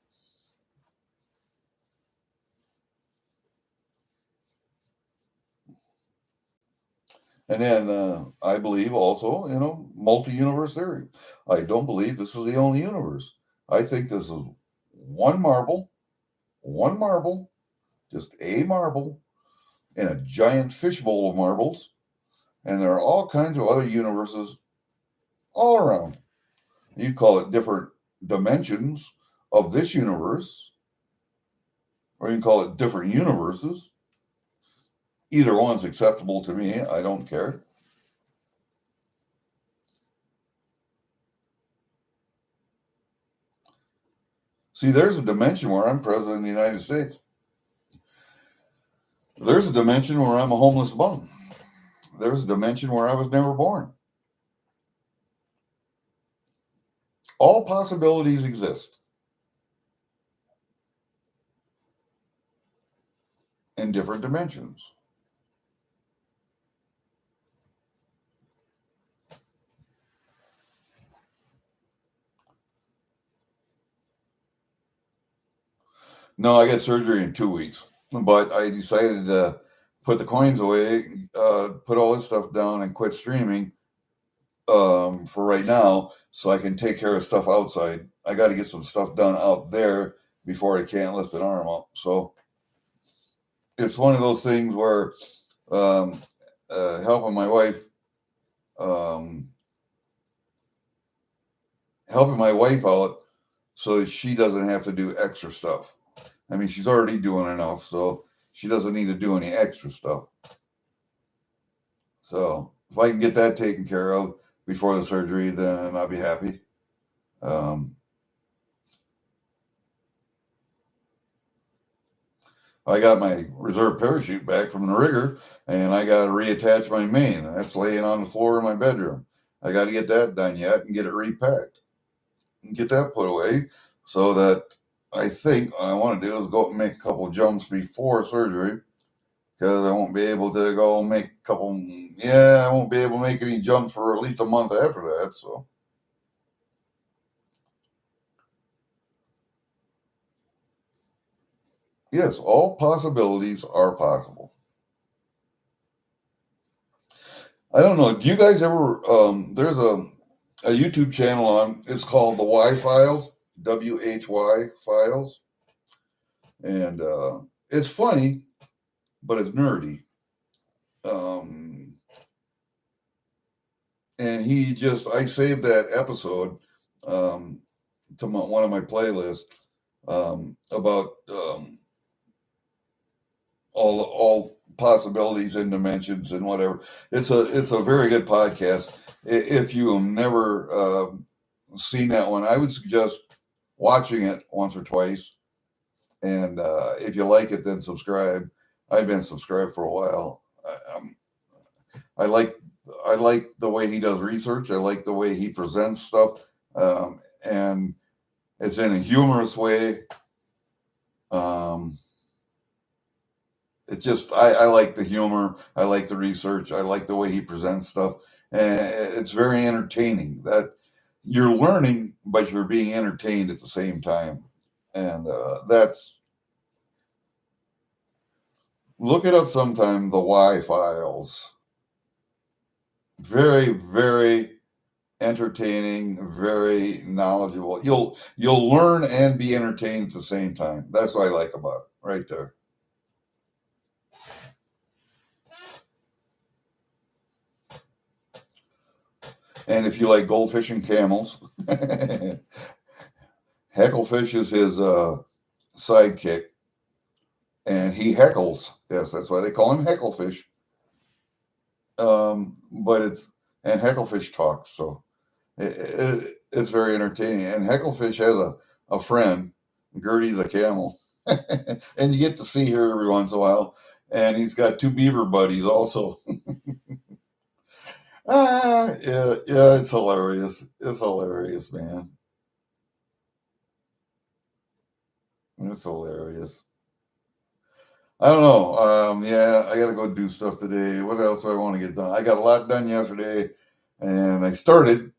And then I believe also, multi-universe theory. I don't believe this is the only universe. I think this is one marble, just a marble in a giant fishbowl of marbles, and there are all kinds of other universes all around. You call it different dimensions of this universe, or you can call it different universes. Either one's acceptable to me. I don't care. See, there's a dimension where I'm president of the United States. There's a dimension where I'm a homeless bum. There's a dimension where I was never born. All possibilities exist in different dimensions. No, I got surgery in 2 weeks, but I decided to put the coins away, put all this stuff down, and quit streaming for right now, so I can take care of stuff outside. I got to get some stuff done out there before I can't lift an arm up. So it's one of those things where um, helping my wife, um, helping my wife out, so she doesn't have to do extra stuff. I mean, she's already doing enough, so she doesn't need to do any extra stuff. So if I can get that taken care of before the surgery, then I'll be happy. Um, I got my reserve parachute back from the rigger, and I got to reattach my main. That's laying on the floor in my bedroom. I got to get that done yet and get it repacked and get that put away so that I think what I want to do is go up and make a couple of jumps before surgery because I won't be able to go make a couple. Yeah, I won't be able to make any jumps for at least a month after that. So. Yes, all possibilities are possible. I don't know. Do you guys ever? There's a YouTube channel on. It's called the Y Files, WHY Files, and it's funny, but it's nerdy. Um, and I saved that episode to one of my playlists about all possibilities and dimensions and whatever. It's a very good podcast. If you have never seen that one, I would suggest watching it once or twice. And if you like it, then subscribe. I've been subscribed for a while. I like I like the way he does research. I like the way he presents stuff, and it's in a humorous way. It's just I like the humor. I like the research. I like the way he presents stuff, and it's very entertaining. That you're learning, but you're being entertained at the same time, and that's look it up sometime. The Y Files, very very entertaining, very knowledgeable. You'll learn and be entertained at the same time. That's what I like about it, right there. And if you like goldfish and camels, Hecklefish is his sidekick, and he heckles. Yes, that's why they call him Hecklefish. But and Hecklefish talks, so it's very entertaining. And Hecklefish has a friend, Gertie the camel, and you get to see her every once in a while. And he's got two beaver buddies also. Yeah, it's hilarious. It's hilarious, man. It's hilarious. I don't know. Yeah, I got to go do stuff today. What else do I want to get done? I got a lot done yesterday, and I started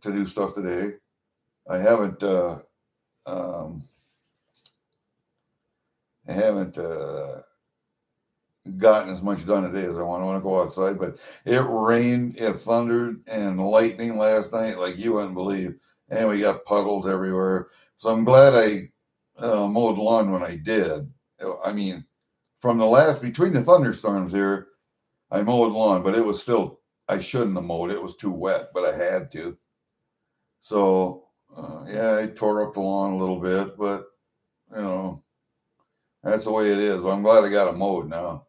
to do stuff today. I haven't. Um, I haven't gotten as much done today as I want. I want to go outside, but it rained, it thundered, and lightning last night like you wouldn't believe, and we got puddles everywhere. So I'm glad I mowed lawn when I did. I mean, from the last between the thunderstorms here, I mowed lawn, but it was still, I shouldn't have mowed. It was too wet, but I had to. So, yeah, I tore up the lawn a little bit, but, you know, that's the way it is. But I'm glad I got it mowed now.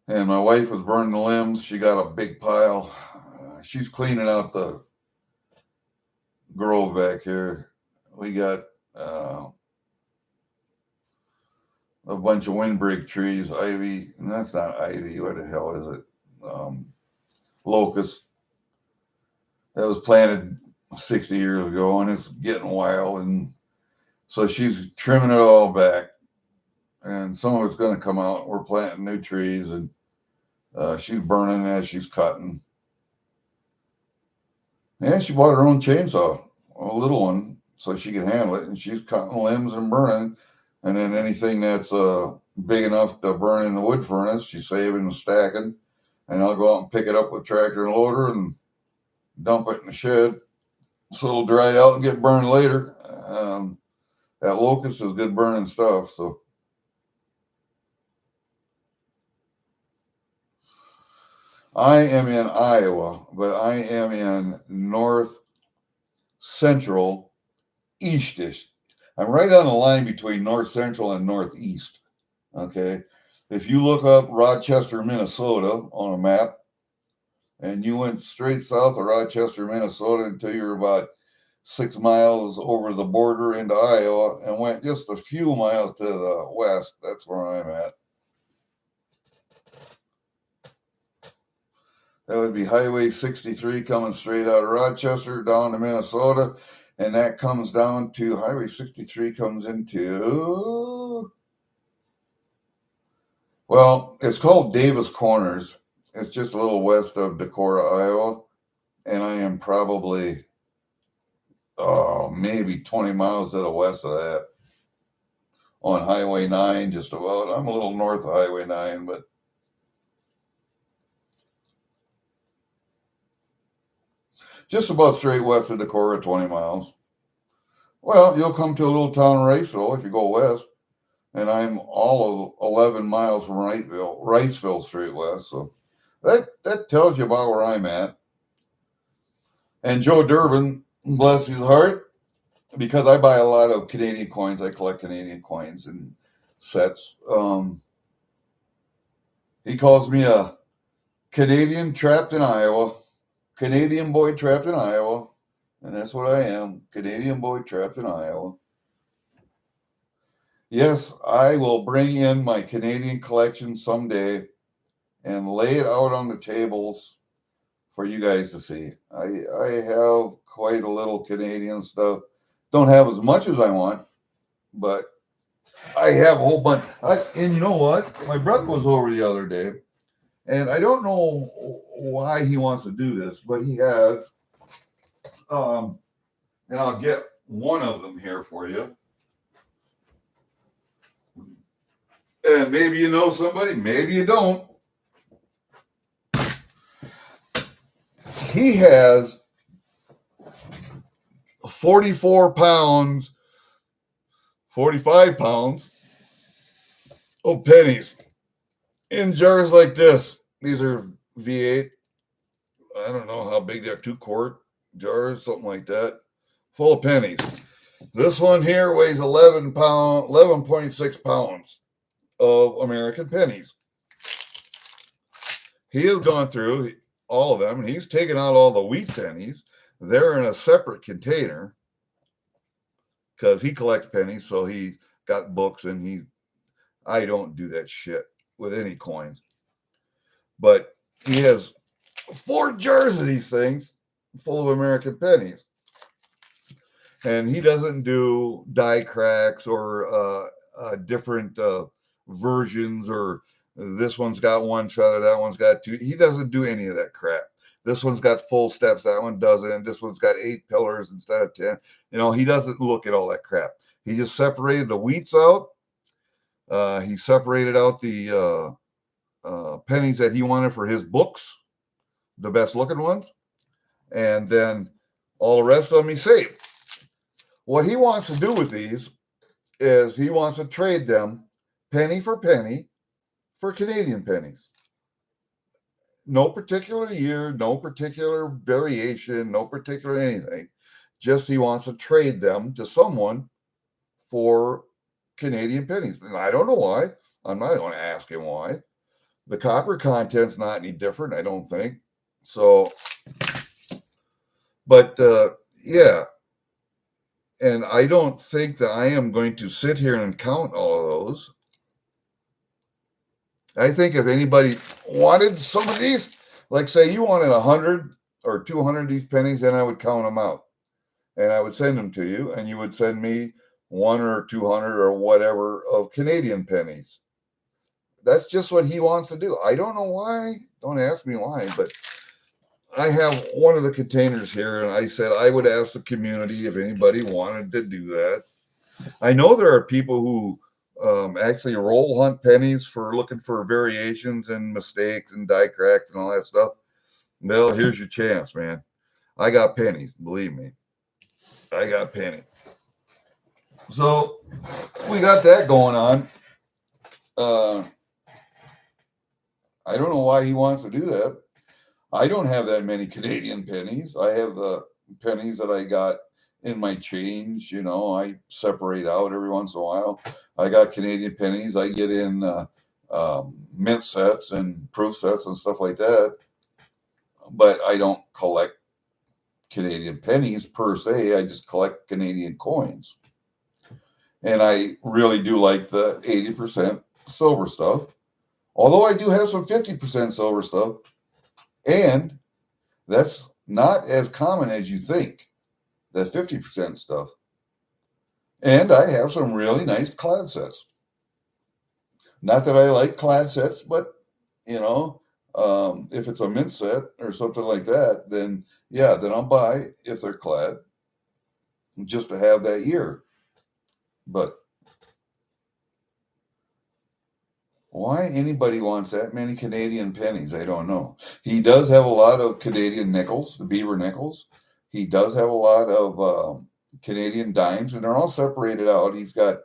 And my wife was burning the limbs. She got a big pile. She's cleaning out the grove back here. We got a bunch of windbreak trees, ivy. And that's not ivy. What the hell is it? Locust. That was planted 60 years ago, and it's getting wild. And so she's trimming it all back. And some of it's going to come out. We're planting new trees, and she's burning as she's cutting. And she bought her own chainsaw, a little one, so she can handle it. And she's cutting limbs and burning. And then anything that's big enough to burn in the wood furnace, she's saving and stacking. And I'll go out and pick it up with tractor and loader and dump it in the shed so it'll dry out and get burned later. That locust is good burning stuff. So I am in Iowa, but I am in north central eastish. I'm right on the line between north central and northeast. Okay. If you look up Rochester, Minnesota on a map, and you went straight south of Rochester, Minnesota until you're about 6 miles over the border into Iowa and went just a few miles to the west. That's where I'm at. That would be Highway 63 coming straight out of Rochester down to Minnesota. And that comes down to Highway 63 comes into, well, it's called Davis Corners. It's just a little west of Decorah, Iowa. And I am probably, maybe 20 miles to the west of that on Highway 9, just about. I'm a little north of Highway 9, but just about straight west of Decorah, 20 miles. Well, you'll come to a little town of Riceville if you go west. And I'm all of 11 miles from Riceville straight west. So that tells you about where I'm at. And Joe Durbin, bless his heart, because I buy a lot of Canadian coins. I collect Canadian coins and sets. He calls me a Canadian trapped in Iowa, Canadian boy trapped in Iowa. And that's what I am, Canadian boy trapped in Iowa. Yes, I will bring in my Canadian collection someday and lay it out on the tables for you guys to see. I have quite a little Canadian stuff. Don't have as much as I want, but I have a whole bunch. And you know what? My brother was over the other day, and I don't know why he wants to do this, but he has. And I'll get one of them here for you. And maybe you know somebody, maybe you don't. He has 44 pounds, 45 pounds of pennies in jars like this. These are V8. I don't know how big they're, 2-quart jars, something like that, full of pennies. This one here weighs 11.6 pounds of American pennies. He has gone through all of them, and he's taken out all the wheat pennies. They're in a separate container because he collects pennies, so he got books, and I don't do that shit with any coins. But he has 4 jars of these things full of American pennies. And he doesn't do die cracks or different versions, or this one's got 1 feather, that one's got 2. He doesn't do any of that crap. This one's got full steps, that one doesn't. This one's got 8 pillars instead of 10. He doesn't look at all that crap. He just separated the wheats out. He separated out the pennies that he wanted for his books, the best looking ones. And then all the rest of them he saved. What he wants to do with these is he wants to trade them penny for penny for Canadian pennies. No particular year, no particular variation, no particular anything. Just he wants to trade them to someone for Canadian pennies. And I don't know why. I'm not going to ask him why. The copper content's not any different, I don't think. So, but yeah. And I don't think that I am going to sit here and count all of those. I think if anybody wanted some of these, like say you wanted 100 or 200 of these pennies, then I would count them out. And I would send them to you, and you would send me 1 or 200 or whatever of Canadian pennies. That's just what he wants to do. I don't know why. Don't ask me why, but I have one of the containers here, and I said I would ask the community if anybody wanted to do that. I know there are people who actually roll hunt pennies for looking for variations and mistakes and die cracks and all that stuff. Well, here's your chance, man. I got pennies, believe me. I got pennies. So we got that going on. I don't know why he wants to do that. I don't have that many Canadian pennies. I have the pennies that I got in my change. I separate out every once in a while. I got Canadian pennies. I get in mint sets and proof sets and stuff like that. But I don't collect Canadian pennies per se. I just collect Canadian coins. And I really do like the 80% silver stuff. Although I do have some 50% silver stuff. And that's not as common as you think, that 50% stuff. And I have some really nice clad sets. Not that I like clad sets, but, if it's a mint set or something like that, then yeah, then I'll buy if they're clad just to have that year. But why anybody wants that many Canadian pennies, I don't know. He does have a lot of Canadian nickels, the beaver nickels. He does have a lot of Canadian dimes, and they're all separated out. He's got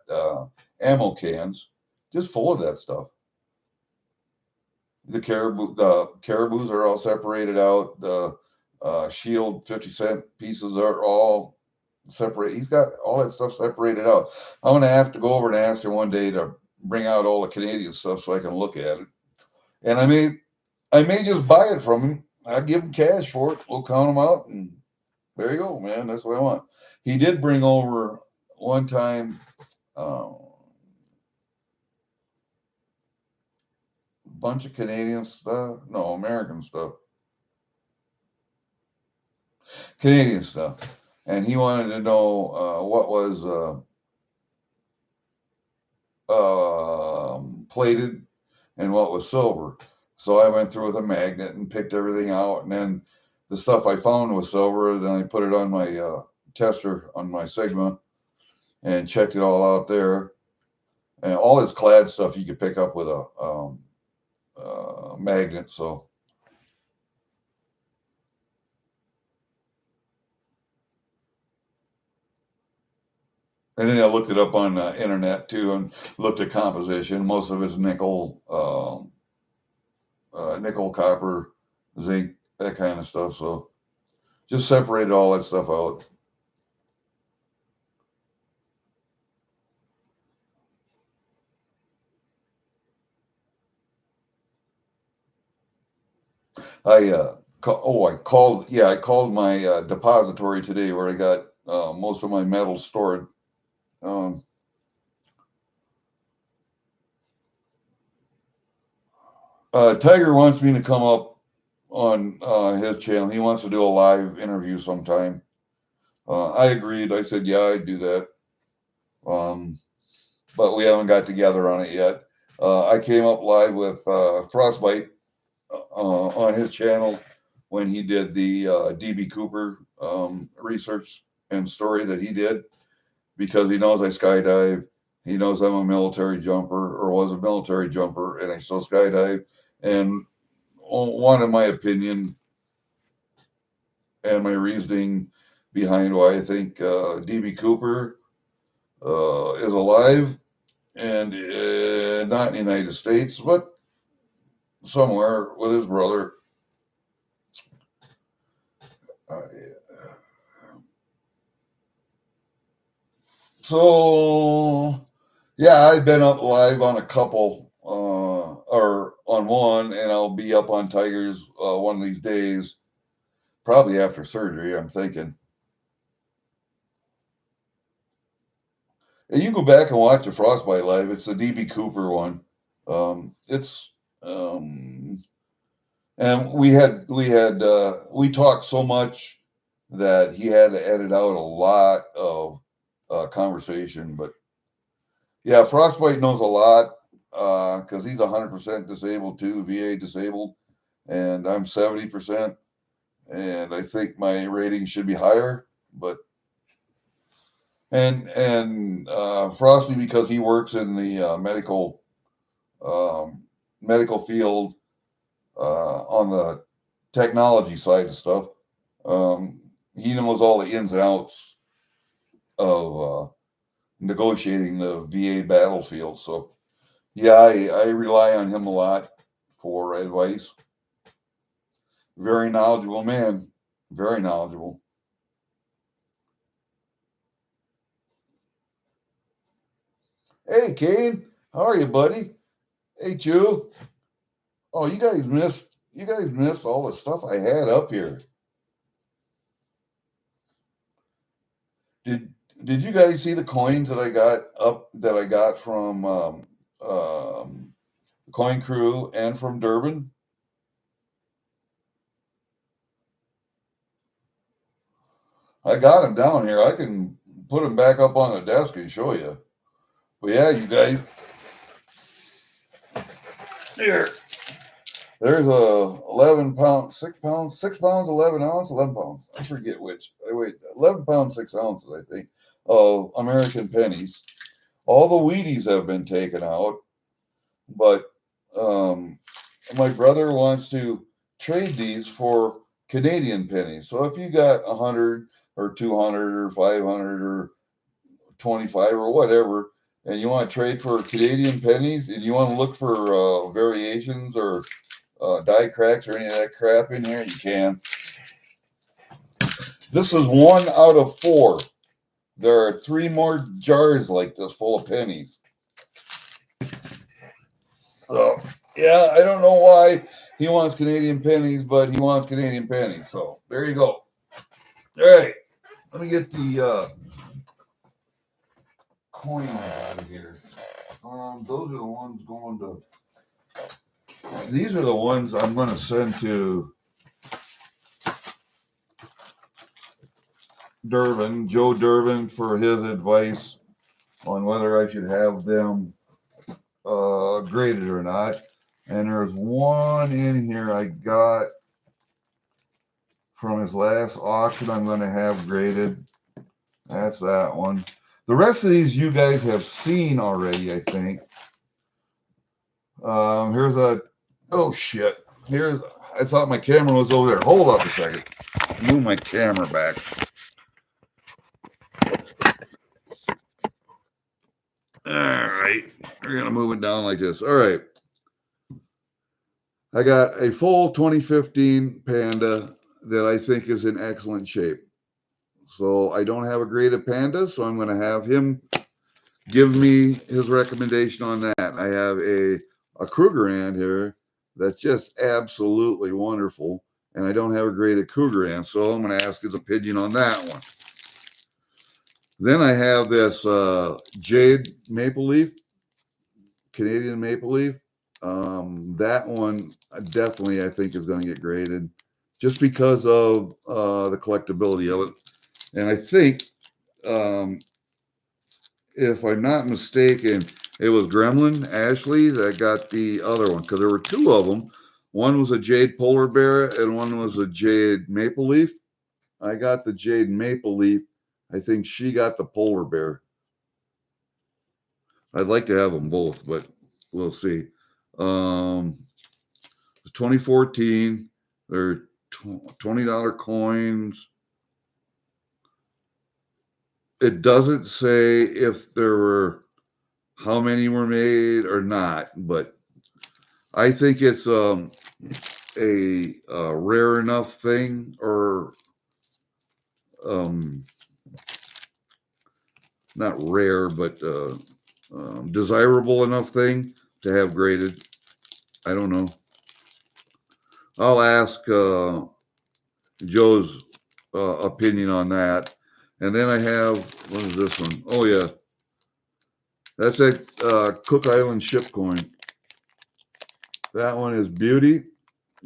ammo cans just full of that stuff. The caribous are all separated out. The shield 50-cent pieces are all separated. He's got all that stuff separated out. I'm going to have to go over and ask him one day to bring out all the Canadian stuff so I can look at it. And I may just buy it from him. I'll give him cash for it. We'll count them out, and there you go, man. That's what I want. He did bring over one time a bunch of Canadian stuff. No, American stuff. Canadian stuff. And he wanted to know what was plated and what was silver. So I went through with a magnet and picked everything out. And then the stuff I found was silver. Then I put it on my tester on my Sigma and checked it all out there. And all this clad stuff you could pick up with a magnet. So and then I looked it up on the internet too and looked at composition. Most of it's nickel, nickel, copper, zinc, that kind of stuff. So just separated all that stuff out. I called my depository today where I got most of my metals stored. Tiger wants me to come up on his channel. He wants to do a live interview sometime. I agreed. I said, yeah, I'd do that. But we haven't got together on it yet. I came up live with Frostbite on his channel when he did the DB Cooper research and story that he did, because he knows I skydive. He knows I'm a military jumper, or was a military jumper, and I still skydive. And wanted my opinion and my reasoning behind why I think DB Cooper is alive and not in the United States, but somewhere with his brother. So, yeah, I've been up live on a couple, or on one, and I'll be up on Tiger's one of these days, probably after surgery, I'm thinking. And you go back and watch the Frostbite live. It's the DB Cooper one. And we talked so much that he had to edit out a lot of conversation. But yeah, Frostbite knows a lot because he's 100% disabled too, VA disabled, and I'm 70%, and I think my rating should be higher. But and Frosty, because he works in the medical field on the technology side of stuff. He knows all the ins and outs of negotiating the VA battlefield. So, yeah, I rely on him a lot for advice. Very knowledgeable man. Very knowledgeable. Hey, Kane. How are you, buddy? Hey, Chew. Oh, you guys missed all the stuff I had up here. Did you guys see the coins that I got from Coin Crew and from Durban? I got them down here. I can put them back up on the desk and show you. But yeah, you guys, here. There's a 11 pound, 6 pounds, 11 ounce, 11 pounds. I forget which. I wait, 11 pounds, 6 ounces, I think, of American pennies. All the Wheaties have been taken out, but my brother wants to trade these for Canadian pennies. So if you got 100 or 200 or 500 or 25 or whatever, and you want to trade for Canadian pennies, and you want to look for variations or die cracks or any of that crap in here, you can. This is 1 out of 4. There are 3 more jars like this full of pennies. So, yeah, I don't know why he wants Canadian pennies, but he wants Canadian pennies. So, there you go. All right. Let me get the coin out of here. Those are the ones going to... These are the ones I'm going to send to Durban, Joe Durban, for his advice on whether I should have them graded or not. And there's one in here I got from his last auction I'm going to have graded. That's that one. The rest of these you guys have seen already, I think. Here's a... Oh, shit. I thought my camera was over there. Hold up a second. Move my camera back. All right. We're going to move it down like this. All right. I got a full 2015 Panda that I think is in excellent shape. So I don't have a graded Panda, so I'm going to have him give me his recommendation on that. I have a Krugerrand here that's just absolutely wonderful, and I don't have a graded Krugerrand, so I'm going to ask his opinion on that one. Then I have this Jade Maple Leaf, Canadian Maple Leaf. That one definitely I think is going to get graded just because of the collectability of it. And I think, if I'm not mistaken, it was Gremlin Ashley that got the other one, because there were 2 of them. One was a Jade Polar Bear and one was a Jade Maple Leaf. I got the Jade Maple Leaf. I think she got the Polar Bear. I'd like to have them both, but we'll see. 2014, they're $20 coins. It doesn't say if there were how many were made or not, but I think it's a rare enough thing, or not rare, but desirable enough thing to have graded. I don't know. I'll ask Joe's opinion on that. And then I have, what is this one? Oh, yeah. That's a Cook Island ship coin. That one is beauty.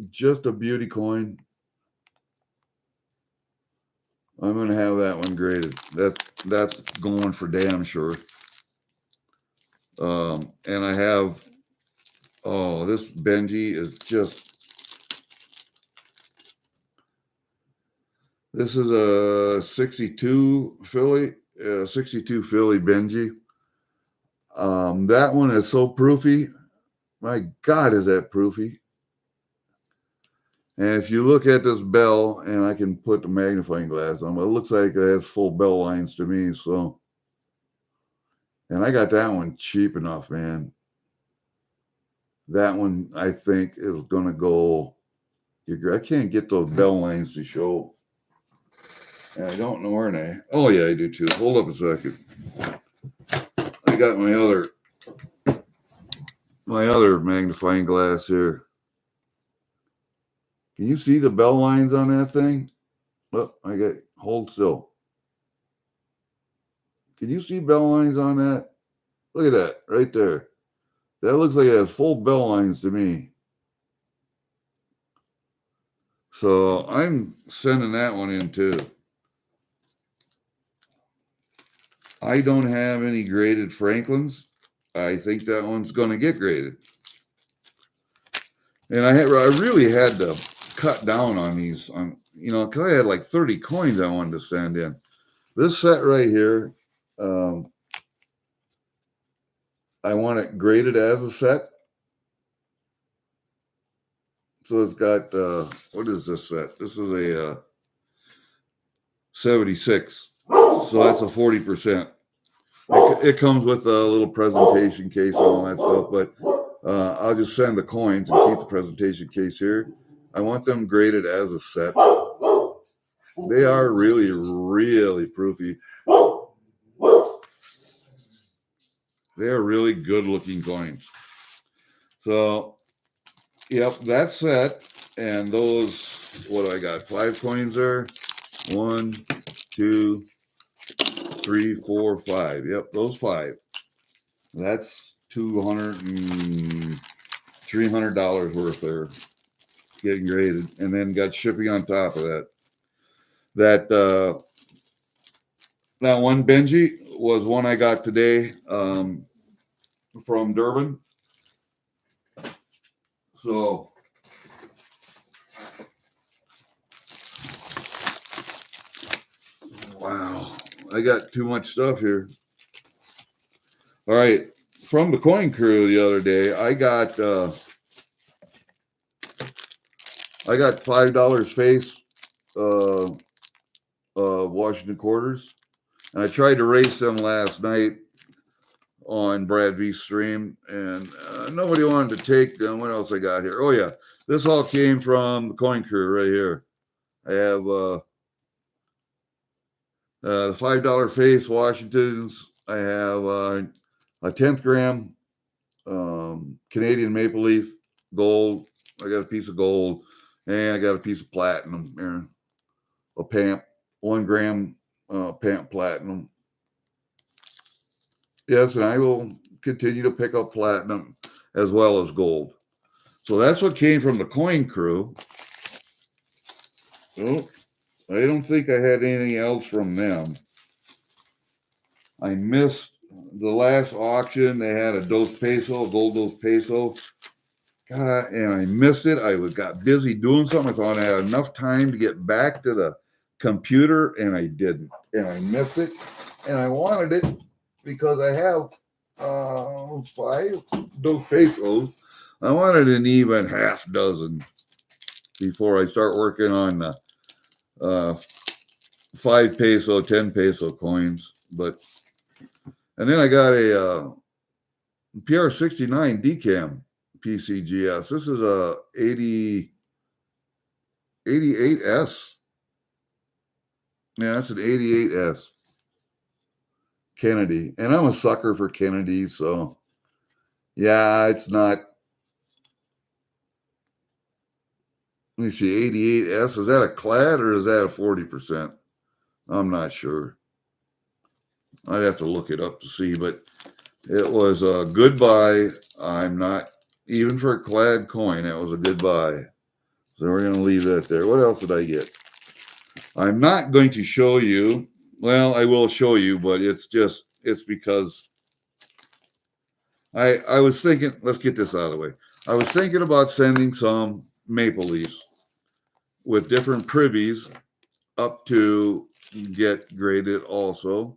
Just a beauty coin. I'm going to have that one graded. That's going for damn sure. And I have, oh, this Benji is just, this is a 62 Philly Benji. That one is so proofy. My God, is that proofy. And if you look at this bell, and I can put the magnifying glass on, but it looks like it has full bell lines to me. So, and I got that one cheap enough, man. That one, I think, is going to go. I can't get those bell lines to show. And I don't know where they. Oh, yeah, I do too. Hold up a second. I got my other magnifying glass here. Can you see the bell lines on that thing? Oh, hold still. Can you see bell lines on that? Look at that right there. That looks like it has full bell lines to me. So I'm sending that one in too. I don't have any graded Franklins. I think that one's going to get graded. And I really had to cut down on these, because I had like 30 coins I wanted to send in. This set right here, I want it graded as a set. So it's got, what is this set? This is a 76. So that's a 40%. It comes with a little presentation case and all that stuff, but I'll just send the coins and keep the presentation case here. I want them graded as a set. They are really, really proofy. They are really good looking coins. So, yep, that's set. And those, what do I got? 5 coins there. 1, 2, 3, 4, 5. Yep, those 5. That's $200 and $300 worth there, getting graded, and then got shipping on top of that. That one Benji was one I got today from Durban. So wow, I got too much stuff here. All right, from the Coin Crew the other day, I got $5 face Washington quarters, and I tried to race them last night on Brad V's stream, and nobody wanted to take them. What else I got here? Oh yeah, this all came from the Coin Crew right here. I have the $5 face Washingtons. I have a 10th gram Canadian maple leaf gold. I got a piece of gold, and I got a piece of platinum here. A PAMP, 1 gram PAMP platinum. Yes, and I will continue to pick up platinum as well as gold. So that's what came from the Coin Crew. Oh, I don't think I had anything else from them. I missed the last auction. They had a Dos Peso, a gold Dos Peso. God, and I missed it. I got busy doing something. I thought I had enough time to get back to the computer, and I didn't. And I missed it. And I wanted it because I have 5 Dos Pesos. I wanted an even half dozen before I start working on the 5 peso, 10 peso coins. And then I got a PR69 DCAM PCGS. This is a 88S. Yeah, that's an 88S Kennedy. And I'm a sucker for Kennedy, so yeah, it's not. Let me see, 88S. Is that a clad or is that a 40%? I'm not sure. I'd have to look it up to see, but it was a good buy. I'm not, even for a clad coin, it was a good buy. So we're going to leave that there. What else did I get? I'm not going to show you. Well, I will show you, but it's because I was thinking, let's get this out of the way. I was thinking about sending some maple leaves with different privies up to get graded also.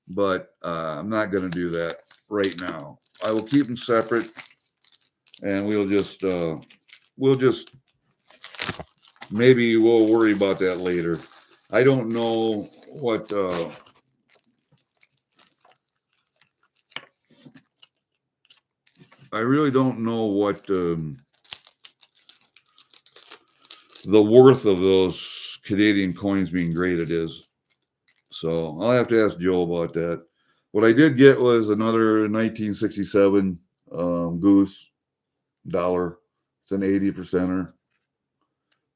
But I'm not going to do that right now. I will keep them separate, and we'll just maybe we'll worry about that later. I don't know what I really don't know what the worth of those Canadian coins being graded is. So I'll have to ask Joe about that. What I did get was another 1967 Goose dollar. It's an 80%er.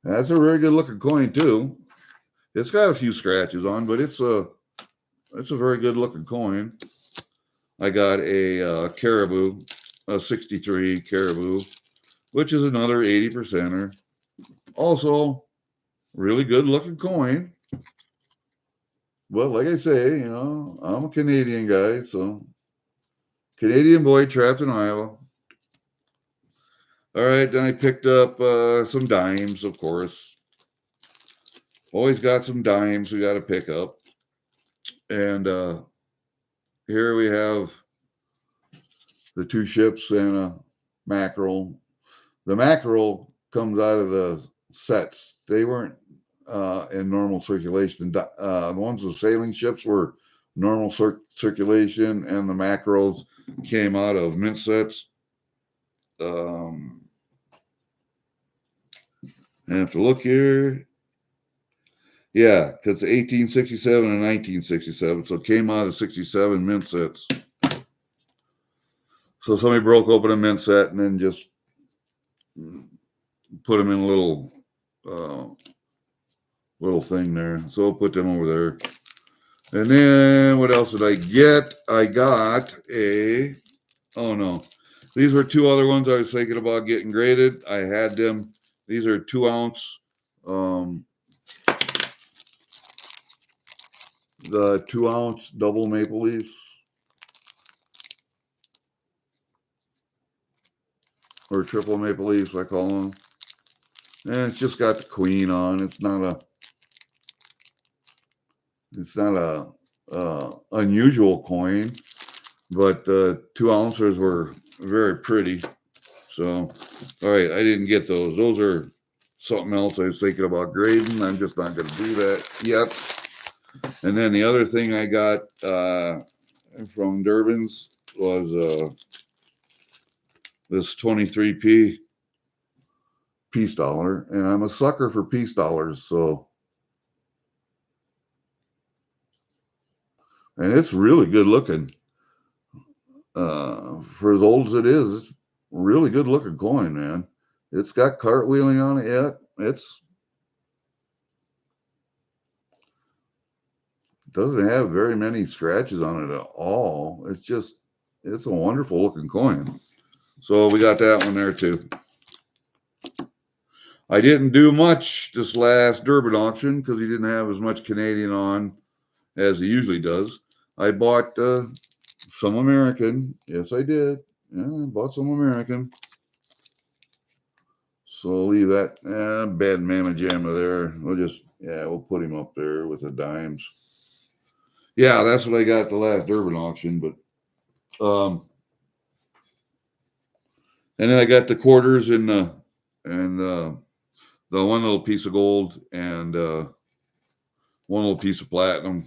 That's a very good looking coin too. It's got a few scratches on, but it's it's a very good looking coin. I got a caribou, a 63 caribou, which is another 80%er. Also, really good looking coin. But like I say, you know, I'm a Canadian guy, so Canadian boy trapped in Iowa. All right, then I picked up some dimes, of course. Always got some dimes we got to pick up. And here we have the two ships and a mackerel. The mackerel comes out of the sets. They weren't in normal circulation. The ones with sailing ships were normal circulation, and the mackerels came out of mint sets. I have to look here. Yeah, because 1867 and 1967, so it came out of 67 mint sets. So somebody broke open a mint set and then just put them in a little thing there. So I'll put them over there. And then what else did I get? I got a, oh no, these were two other ones I was thinking about getting graded. I had them. These are 2 ounce. The 2 ounce double maple leafs, or triple maple leafs, I call them. And it's just got the queen on. It's not a unusual coin, but the 2 ounces were very pretty. So, all right, I didn't get those. Those are something else I was thinking about grading. I'm just not going to do that yet. And then the other thing I got from Durbin's was this 23p peace dollar, and I'm a sucker for peace dollars. So, and it's really good looking. For as old as it is, it's really good looking coin, man. It's got cartwheeling on it yet. It's doesn't have very many scratches on it at all. It's a wonderful looking coin. So we got that one there too. I didn't do much this last Durbin auction because he didn't have as much Canadian on as he usually does. I bought some American. Yes, I did. Yeah, I bought some American. So I'll leave that bad mamma jamma there. We'll put him up there with the dimes. Yeah, that's what I got at the last Durbin auction. But and then I got the quarters and the one little piece of gold and one little piece of platinum.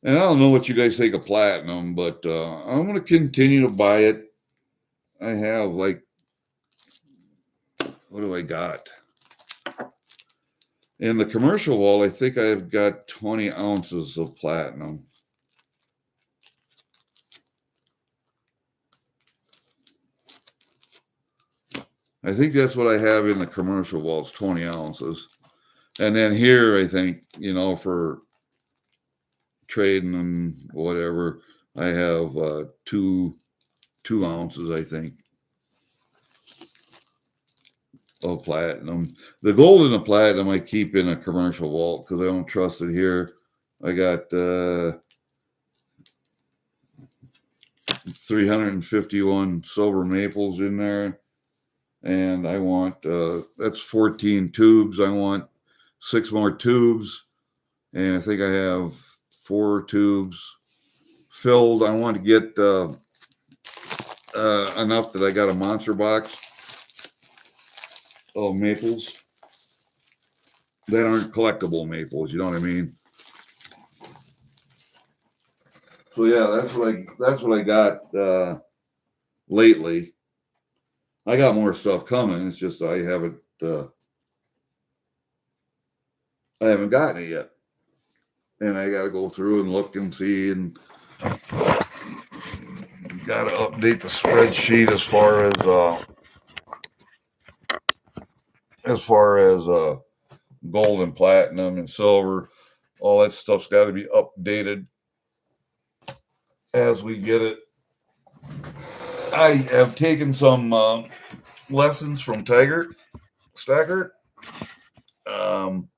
And I don't know what you guys think of platinum, but I'm going to continue to buy it. I have like, what do I got? In the commercial wall, I think I've got 20 ounces of platinum. I think that's what I have in the commercial walls, 20 ounces. And then here, I think, you know, for trading and whatever, I have 2 ounces, I think, of platinum. The gold and the platinum I keep in a commercial vault because I don't trust it here. I got 351 silver maples in there, and I want that's 14 tubes. I want 6 more tubes, and I think I have 4 tubes filled. I want to get enough that I got a monster box of maples that aren't collectible maples, you know what I mean? So yeah, that's what I got lately. I got more stuff coming. It's just I haven't gotten it yet, and I got to go through and look and see, and got to update the spreadsheet as far as gold and platinum and silver. all that stuff's got to be updated as we get it. I have taken some lessons from Tiger Stacker. Damn,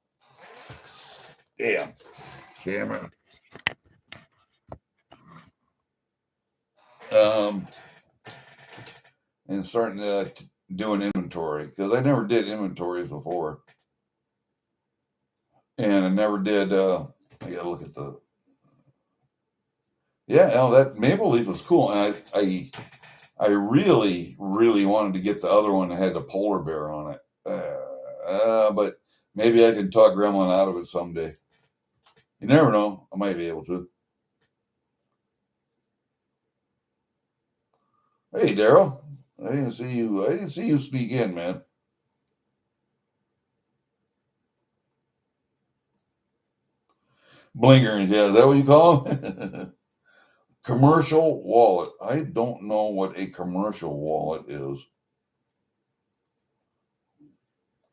camera. And starting to do an inventory, because I never did inventories before. And I never did, I gotta look at the, yeah, that maple leaf was cool. And I really, really wanted to get the other one that had the polar bear on it. But maybe I can talk Gremlin out of it someday. You never know. I might be able to. Hey, Daryl. I didn't see you speak in, man. Blinkers, yeah. Is that what you call them? Commercial wallet. I don't know what a commercial wallet is.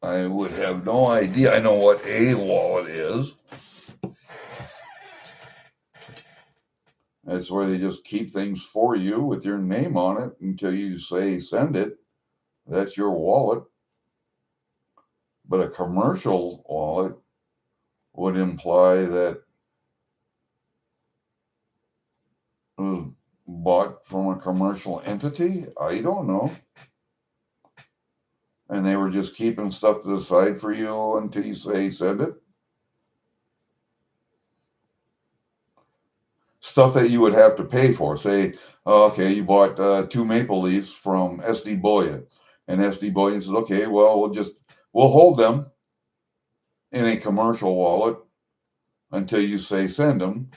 I would have no idea. I know what a wallet is. That's where they just keep things for you with your name on it until you say send it. That's your wallet. But a commercial wallet would imply that it was bought from a commercial entity. I don't know. And they were just keeping stuff to the side for you until you say send it. Stuff that you would have to pay for. Say, okay, you bought 2 maple leaves from SD Boya. And SD Boya says, okay, well, we'll hold them in a commercial wallet until you say send them.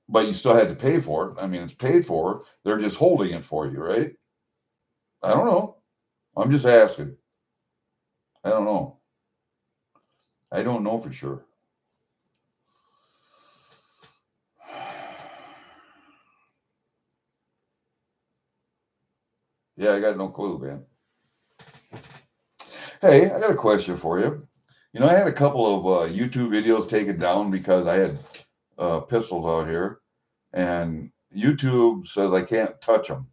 But you still had to pay for it. I mean, it's paid for. They're just holding it for you, right? I don't know. I'm just asking. I don't know. I don't know for sure. Yeah, I got no clue, man. Hey, I got a question for you. You know, I had a couple of YouTube videos taken down because I had pistols out here, and YouTube says I can't touch them.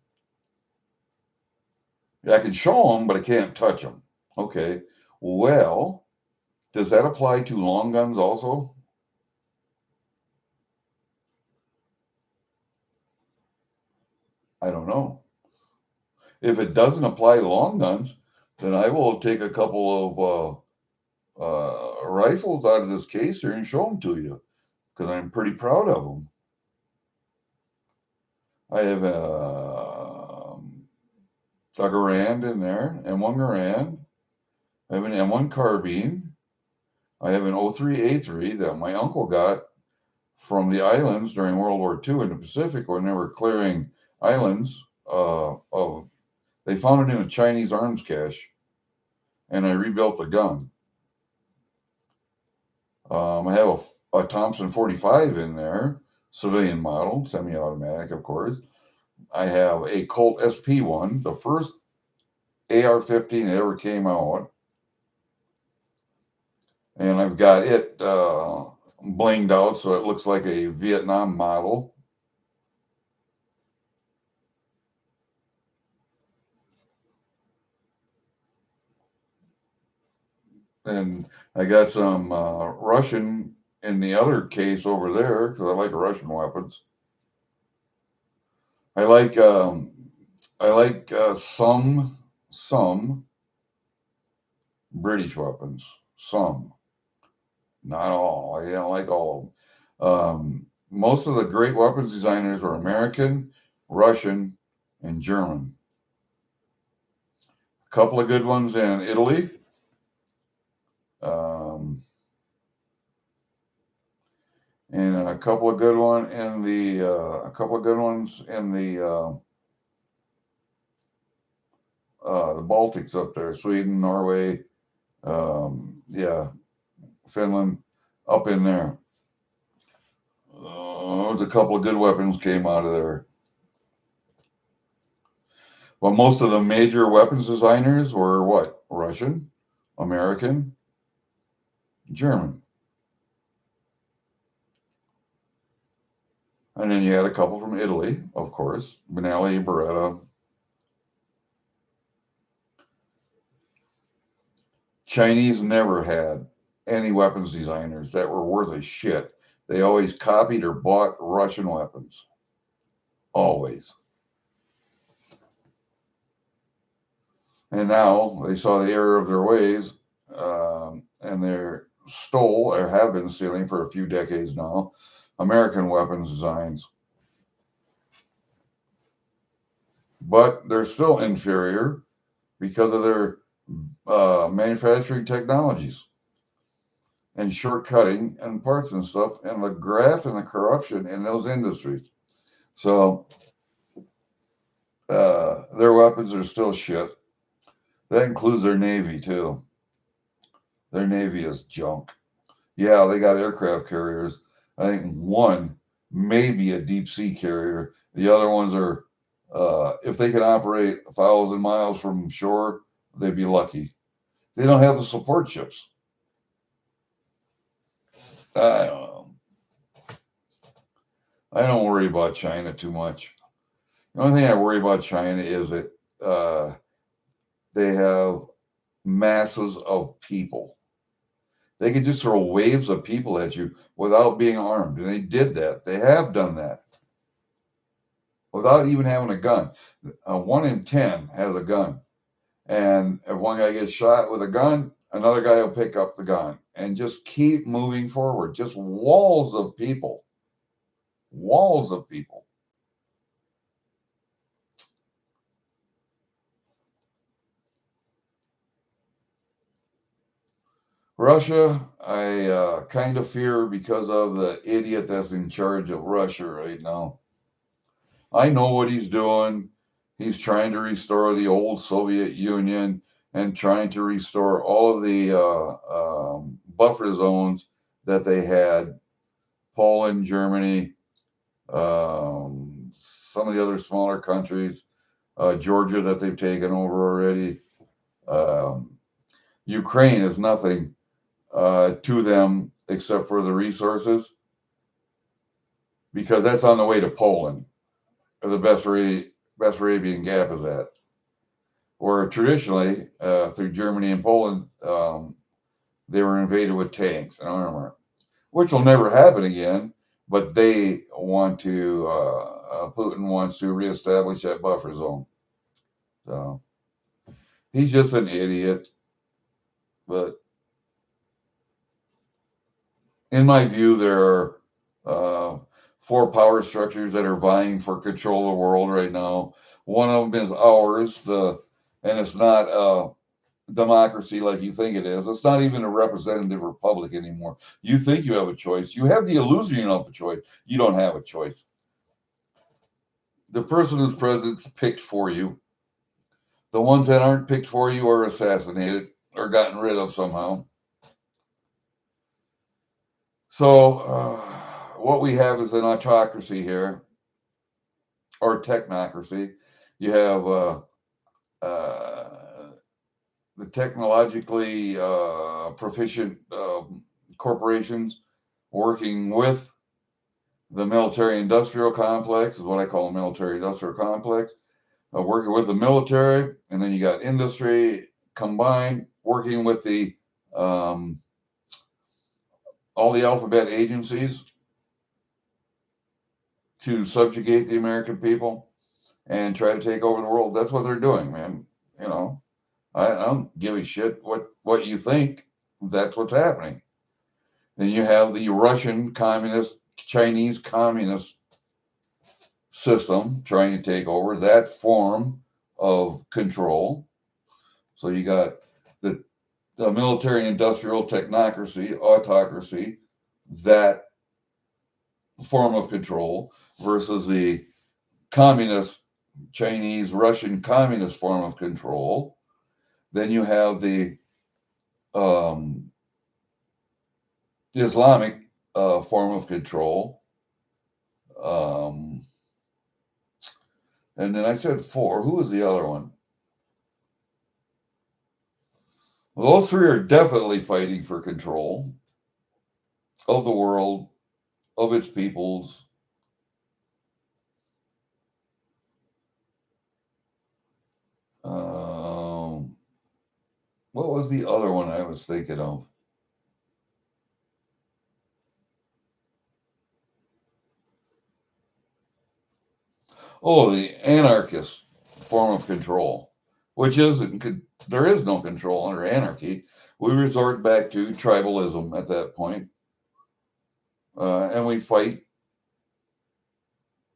Yeah, I can show them, but I can't touch them. Okay. Well, does that apply to long guns also? I don't know. If it doesn't apply to long guns, then I will take a couple of rifles out of this case here and show them to you, because I'm pretty proud of them. I have a Garand in there, M1 Garand. I have an M1 carbine. I have an 03A3 that my uncle got from the islands during World War II in the Pacific when they were clearing islands. They found it in a Chinese arms cache, and I rebuilt the gun. I have a Thompson 45 in there, civilian model, semi-automatic, of course. I have a Colt SP1, the first AR-15 that ever came out. And I've got it blinged out so it looks like a Vietnam model. And I got some Russian in the other case over there because I like Russian weapons. I like some British weapons. Some, not all. I don't like all of them. Most of the great weapons designers were American, Russian, and German. A couple of good ones in Italy. And a couple of good ones in the the Baltics up there, Sweden, Norway, yeah, Finland, up in there. There's a couple of good weapons came out of there. But most of the major weapons designers were what? Russian, American, German. And then you had a couple from Italy, of course, Benelli, Beretta. Chinese never had any weapons designers that were worth a shit. They always copied or bought Russian weapons. Always. And now they saw the error of their ways, and they're stole or have been stealing for a few decades now American weapons designs. But they're still inferior because of their manufacturing technologies and shortcutting and parts and stuff and the graft and the corruption in those industries. So their weapons are still shit. That includes their Navy too. Their Navy is junk. Yeah, they got aircraft carriers. I think one may be a deep sea carrier. The other ones are, if they can operate 1,000 miles from shore, they'd be lucky. They don't have the support ships. I don't know. I don't worry about China too much. The only thing I worry about China is that they have masses of people. They can just throw waves of people at you without being armed. And they did that. They have done that without even having a gun. 1 in 10 has a gun. And if one guy gets shot with a gun, another guy will pick up the gun and just keep moving forward. Just walls of people. Walls of people. Russia, I kind of fear because of the idiot that's in charge of Russia right now. I know what he's doing. He's trying to restore the old Soviet Union and trying to restore all of the buffer zones that they had. Poland, Germany, some of the other smaller countries, Georgia that they've taken over already. Ukraine is nothing to them except for the resources because that's on the way to Poland, where the Bessarabian Gap is at. Where traditionally, through Germany and Poland, they were invaded with tanks and armor, which will never happen again. But they want to, Putin wants to reestablish that buffer zone. So he's just an idiot. But in my view, there are 4 power structures that are vying for control of the world right now. One of them is ours, and it's not democracy like you think it is. It's not even a representative republic anymore. You think you have a choice. You have the illusion of a choice. You don't have a choice. The person who's president's picked for you. The ones that aren't picked for you are assassinated or gotten rid of somehow. So what we have is an autocracy here, or technocracy. You have the technologically proficient corporations working with the military-industrial complex, is what I call a military-industrial complex, working with the military, and then you got industry combined, working with the all the alphabet agencies to subjugate the American people and try to take over the world. That's what they're doing, man. You know, I don't give a shit what you think. That's what's happening. Then you have the Russian communist, Chinese communist system trying to take over that form of control. So you got the military and industrial technocracy, autocracy, that form of control versus the communist, Chinese, Russian communist form of control. Then you have the Islamic form of control. And then I said 4. Who was the other one? Well, those 3 are definitely fighting for control of the world, of its peoples, What was the other one I was thinking of? Oh, the anarchist form of control, which there is no control under anarchy. We resort back to tribalism at that point, and we fight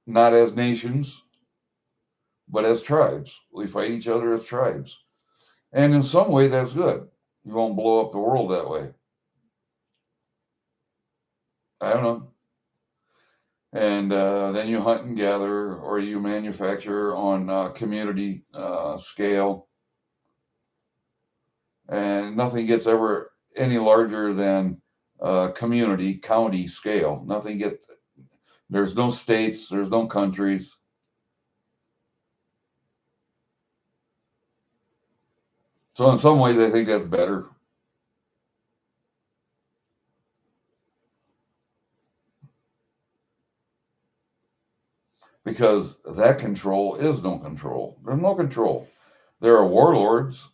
not as nations, but as tribes. We fight each other as tribes. And in some way, that's good. You won't blow up the world that way. I don't know. And then you hunt and gather, or you manufacture on community scale. And nothing gets ever any larger than community, county scale. There's no states, there's no countries. So in some ways, I think that's better. Because that control is no control. There's no control. There are warlords,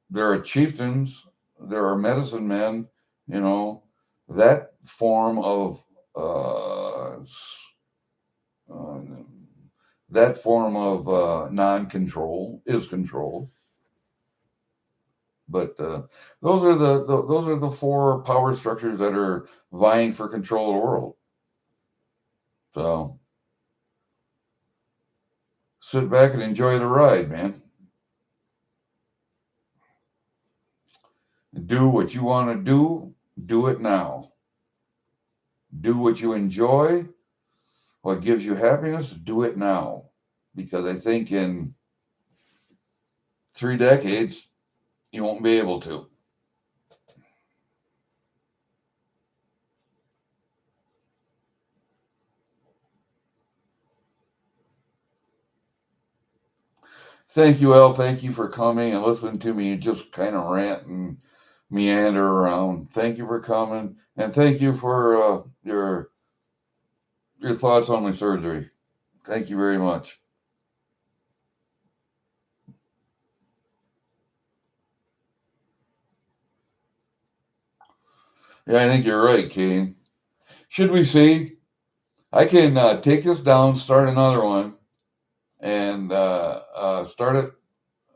there are chieftains, there are medicine men, you know, that form of uh, non-control is control. But those are the four power structures that are vying for control of the world. So sit back and enjoy the ride, man. Do what you want to do it now. Do what you enjoy, what gives you happiness, do it now. Because I think in 3 decades, you won't be able to. Thank you, El. Thank you for coming and listening to me just kind of rant and meander around. Thank you for coming, and thank you for your thoughts on my surgery. Thank you very much. Yeah, I think you're right, Kane. Should we see? I can take this down, start another one, and start it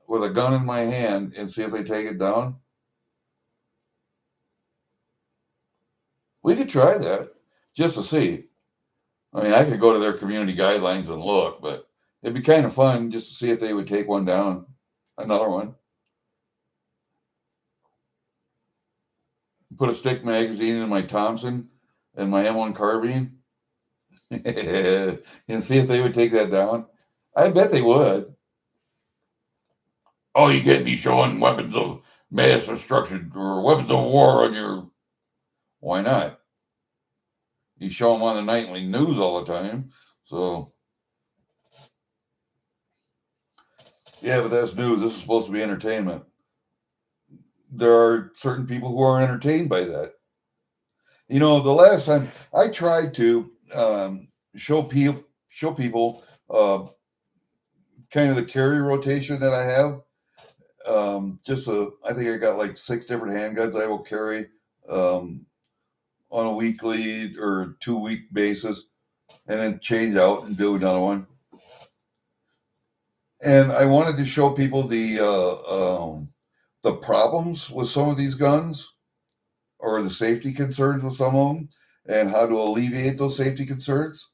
with a gun in my hand and see if they take it down. We could try that just to see. I mean, I could go to their community guidelines and look, but it'd be kind of fun just to see if they would take one down, another one. Put a stick magazine in my Thompson and my M1 carbine and see if they would take that down. I bet they would. Oh, you can't be showing weapons of mass destruction or weapons of war on your. Why not? You show them on the nightly news all the time. So, yeah, but that's news. This is supposed to be entertainment. There are certain people who are entertained by that. You know, the last time I tried to show people kind of the carry rotation that I have. I think I got like 6 different handguns I will carry um, on a weekly or 2 week basis, and then change out and do another one. And I wanted to show people the problems with some of these guns or the safety concerns with some of them, and how to alleviate those safety concerns.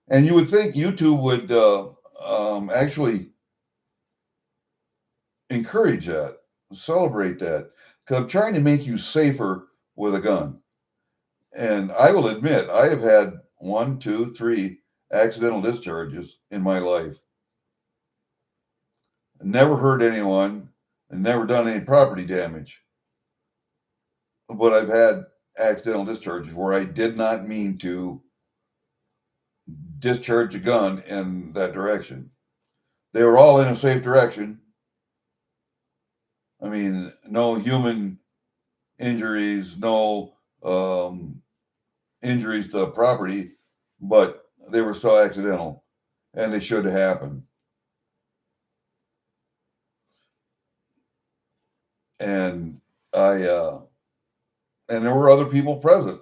And you would think YouTube would actually encourage that, celebrate that, because I'm trying to make you safer with a gun. And I will admit, I have had 1, 2, 3 accidental discharges in my life. Never hurt anyone and never done any property damage. But I've had accidental discharges where I did not mean to discharge a gun in that direction. They were all in a safe direction. I mean, no human injuries, no injuries to property, but they were still accidental and they should have happened. and and there were other people present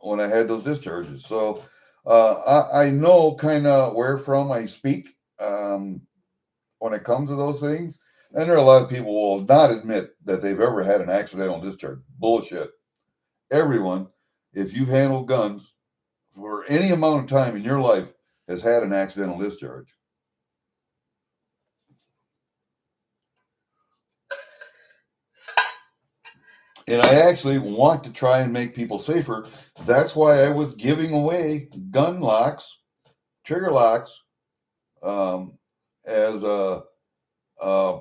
when I had those discharges. So I know kind of where from I speak when it comes to those things. And there are a lot of people who will not admit that they've ever had an accidental discharge. Bullshit. Everyone, if you've handled guns for any amount of time in your life, has had an accidental discharge. And I actually want to try and make people safer. That's why I was giving away gun locks, trigger locks, as a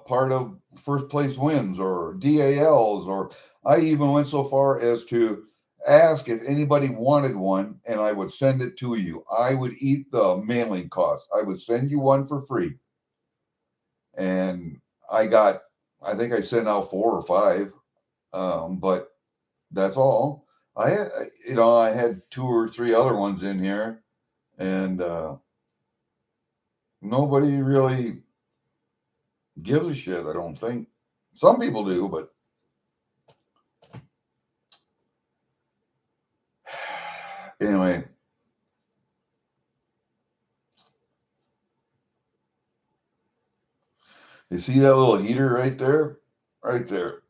part of first place wins or DALs, or I even went so far as to ask if anybody wanted one and I would send it to you. I would eat the mailing cost. I would send you one for free. And I think I sent out 4 or 5, but that's all. I had, I had 2 or 3 other ones in here, and nobody really gives a shit. I don't think. Some people do, but anyway. You see that little heater right there? Right there.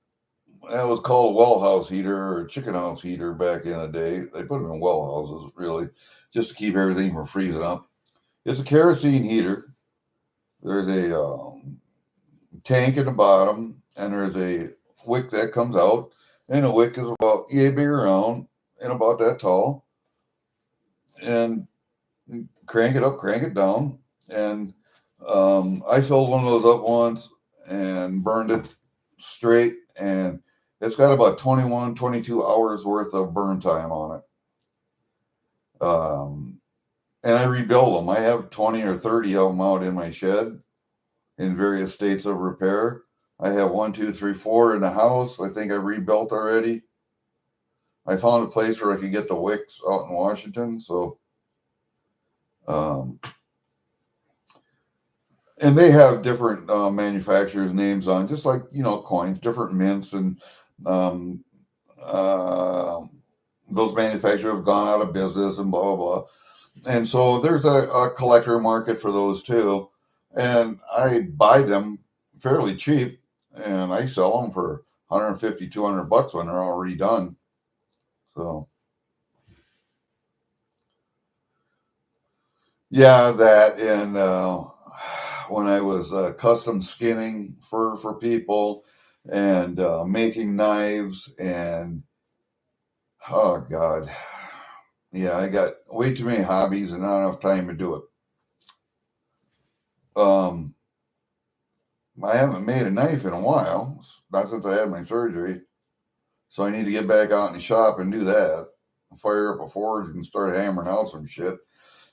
That was called a well house heater or a chicken house heater back in the day. They put them in well houses, really, just to keep everything from freezing up. It's a kerosene heater. There's a tank in the bottom, and there's a wick that comes out. And the wick is about yay big around and about that tall. And crank it up, crank it down. And I filled one of those up once and burned it straight, and it's got about 21, 22 hours worth of burn time on it. And I rebuild them. I have 20 or 30 of them out in my shed in various states of repair. I have 1, 2, 3, 4 in the house. I think I rebuilt already. I found a place where I could get the wicks out in Washington. So, and they have different manufacturers' names on, just like coins, different mints, and um, uh, those manufacturers have gone out of business and blah blah blah. And so there's a collector market for those too, and I buy them fairly cheap, and I sell them for 150, $200 when they're already done. So yeah, that and when I was custom skinning fur for people and making knives and oh god, yeah, I got way too many hobbies and not enough time to do it. Um, I haven't made a knife in a while, not since I had my surgery. So I need to get back out in the shop and do that. Fire up a forge and start hammering out some shit.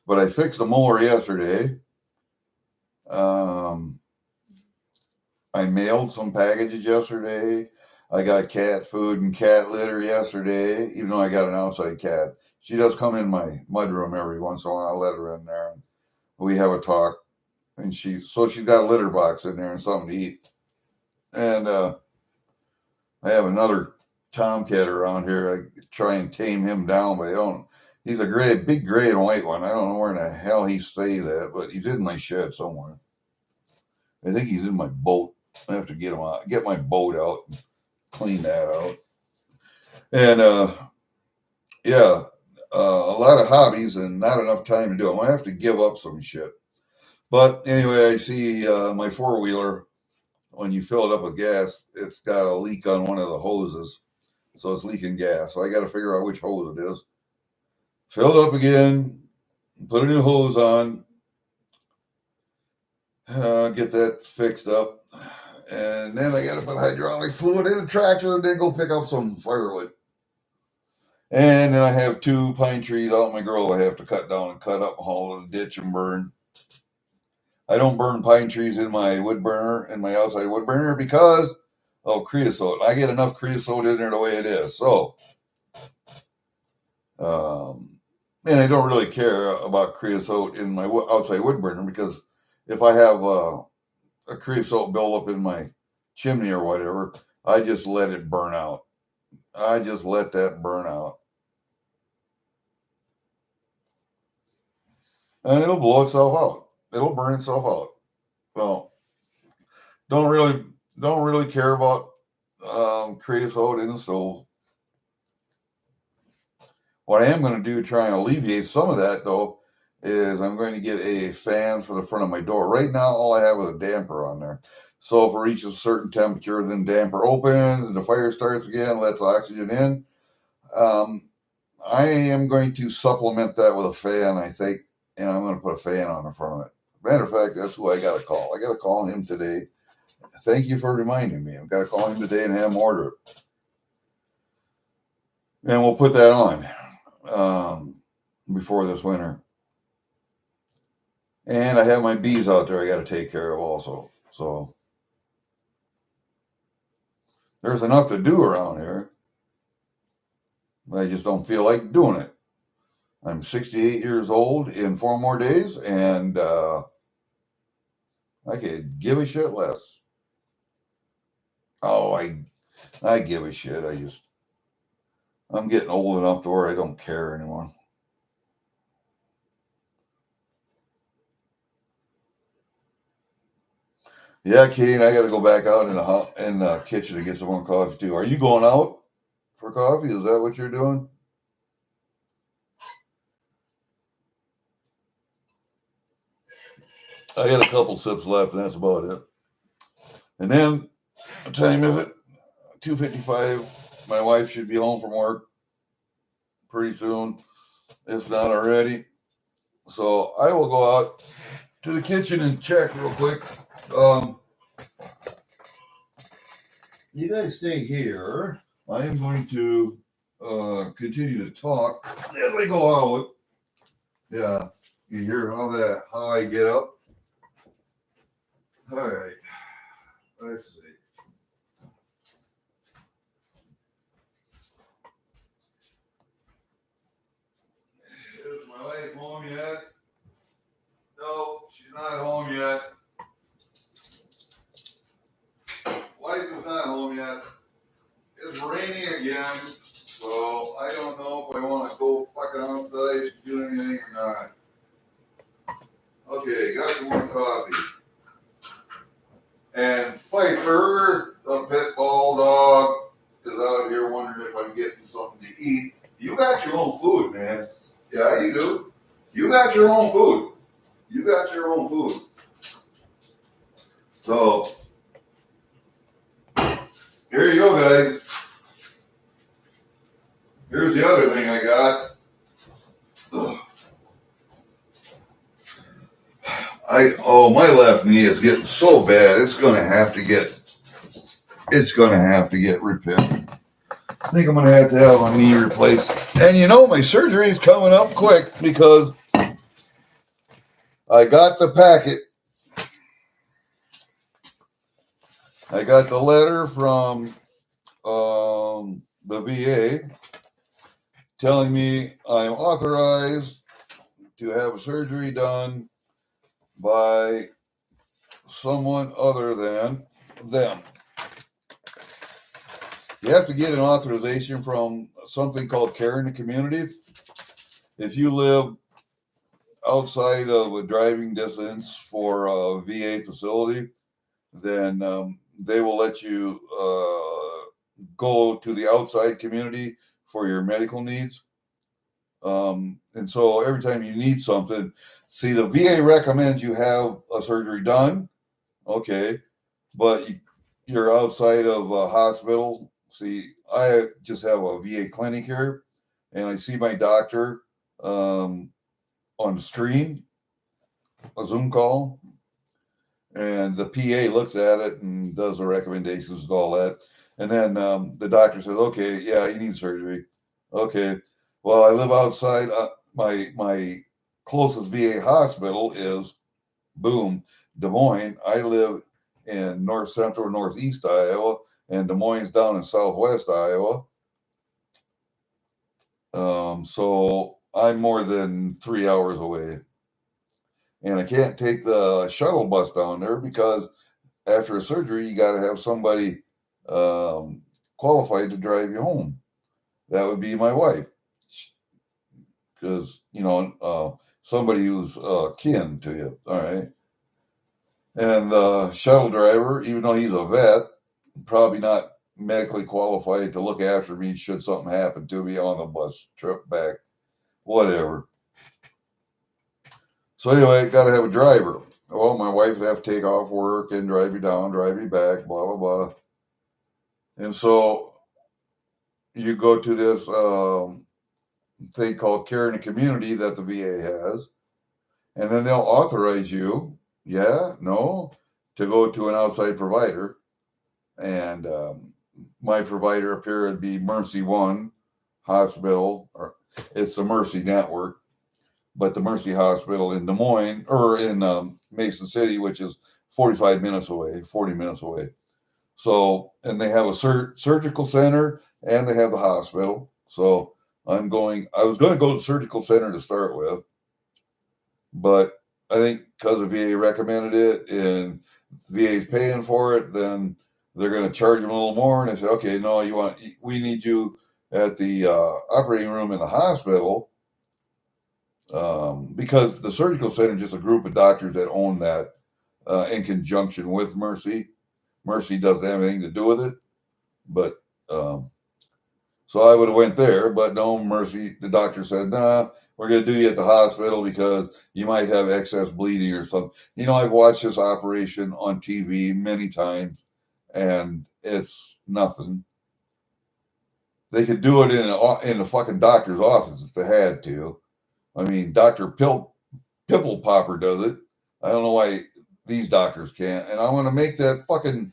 But I fixed the mower yesterday. Um, I mailed some packages yesterday. I got cat food and cat litter yesterday, even though I got an outside cat. She does come in my mudroom every once in a while. I let her in there. And we have a talk. And she's got a litter box in there and something to eat. And I have another tomcat around here. I try and tame him down, but I don't. He's a big gray and white one. I don't know where in the hell he stays at, but he's in my shed somewhere. I think he's in my boat. I have to get him out, get my boat out, and clean that out. And yeah, a lot of hobbies and not enough time to do them. I have to give up some shit. But anyway, I see my 4-wheeler. When you fill it up with gas, it's got a leak on one of the hoses. So it's leaking gas. So I got to figure out which hose it is. Fill it up again, put a new hose on, get that fixed up. And then I got to put hydraulic fluid in the tractor and then go pick up some firewood. And then I have 2 pine trees out in my grove I have to cut down and cut up, haul in the ditch and burn. I don't burn pine trees in my wood burner, in my outside wood burner, because of creosote. I get enough creosote in there the way it is. So, and I don't really care about creosote in my outside wood burner, because if I have a creosote buildup in my chimney or whatever, I just let it burn out. I just let that burn out. And it'll blow itself out. It'll burn itself out. Well, don't really care about creosote in the stove. What I am going to do to try and alleviate some of that, though, is I'm going to get a fan for the front of my door. Right now, all I have is a damper on there. So if it reaches a certain temperature, then damper opens and the fire starts again, lets oxygen in. I am going to supplement that with a fan, I think, and I'm going to put a fan on the front of it. Matter of fact, that's who I got to call. I got to call him today. Thank you for reminding me. I've got to call him today and have him order it. And we'll put that on before this winter. And I have my bees out there I got to take care of also. So there's enough to do around here. I just don't feel like doing it. I'm 68 years old in 4 more days, and I could give a shit less. Oh, I give a shit. I'm getting old enough to where I don't care anymore. Yeah, Kate, I got to go back out in the kitchen to get some more coffee too. Are you going out for coffee? Is that what you're doing? I got a couple sips left, and that's about it. And then, what time is it? 2:55. My wife should be home from work pretty soon, if not already. So I will go out to the kitchen and check real quick. You guys stay here. I am going to continue to talk as I go out. Yeah, you hear how I get up? All right, let's see. Is my wife home yet? No, she's not home yet. Wife is not home yet. It's raining again, so I don't know if I want to go fucking outside and do anything or not. Okay, got some more coffee. And Pfeiffer, the pit bull dog, is out here wondering if I'm getting something to eat. You got your own food, man. Yeah, you do. You got your own food. You got your own food. So, here you go, guys. Here's the other thing I got. My left knee is getting so bad. It's gonna have to get repaired. I think I'm gonna have to have my knee replaced. And my surgery is coming up quick because I got the packet. I got the letter from the VA telling me I'm authorized to have surgery done by someone other than them. You have to get an authorization from something called Care in the Community. If you live outside of a driving distance for a VA facility, then they will let you go to the outside community for your medical needs. And so every time you need something, see, the VA recommends you have a surgery done, okay, but you're outside of a hospital. See, I just have a VA clinic here, and I see my doctor on the screen, a Zoom call, and the PA looks at it and does the recommendations and all that. And then the doctor says, okay, yeah, you need surgery. Okay, well, I live outside. My closest VA hospital is, boom, Des Moines. I live in north central, northeast Iowa, and Des Moines down in southwest Iowa. So I'm more than 3 hours away. And I can't take the shuttle bus down there because after a surgery, you got to have somebody qualified to drive you home. That would be my wife, because somebody who's kin to you. All right. And the shuttle driver, even though he's a vet, probably not medically qualified to look after me should something happen to me on the bus trip back, whatever. So anyway, got to have a driver. Well, my wife would have to take off work and drive me down, drive me back, blah, blah, blah. And so you go to this thing called Care in the Community that the VA has, and then they'll authorize you, yeah, no, to go to an outside provider. And my provider up here would be Mercy One Hospital, or it's the Mercy Network, but the Mercy Hospital in Des Moines, or in Mason City, which is 40 minutes away. So, and they have a surgical center and they have the hospital. So I was going to go to the surgical center to start with, but I think because the VA recommended it and VA is paying for it, then they're going to charge them a little more. And I said, okay, no, we need you at the operating room in the hospital, because the surgical center is just a group of doctors that own that in conjunction with Mercy. Mercy doesn't have anything to do with it, but so I would have went there, but no, Mercy, the doctor said, nah, we're going to do you at the hospital because you might have excess bleeding or something. I've watched this operation on TV many times, and it's nothing. They could do it in a fucking doctor's office if they had to. I mean, Dr. Pimple Popper does it. I don't know why these doctors can't. And I want to make that fucking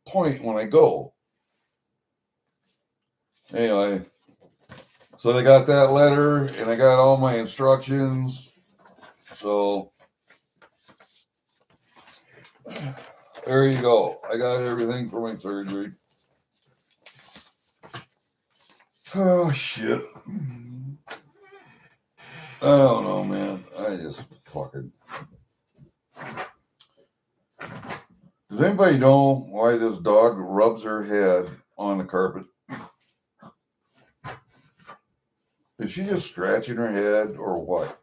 point when I go. Anyway, so they got that letter, and I got all my instructions. So there you go. I got everything for my surgery. Oh, shit. I don't know, man. I just fucking... Does anybody know why this dog rubs her head on the carpet? Is she just scratching her head or what?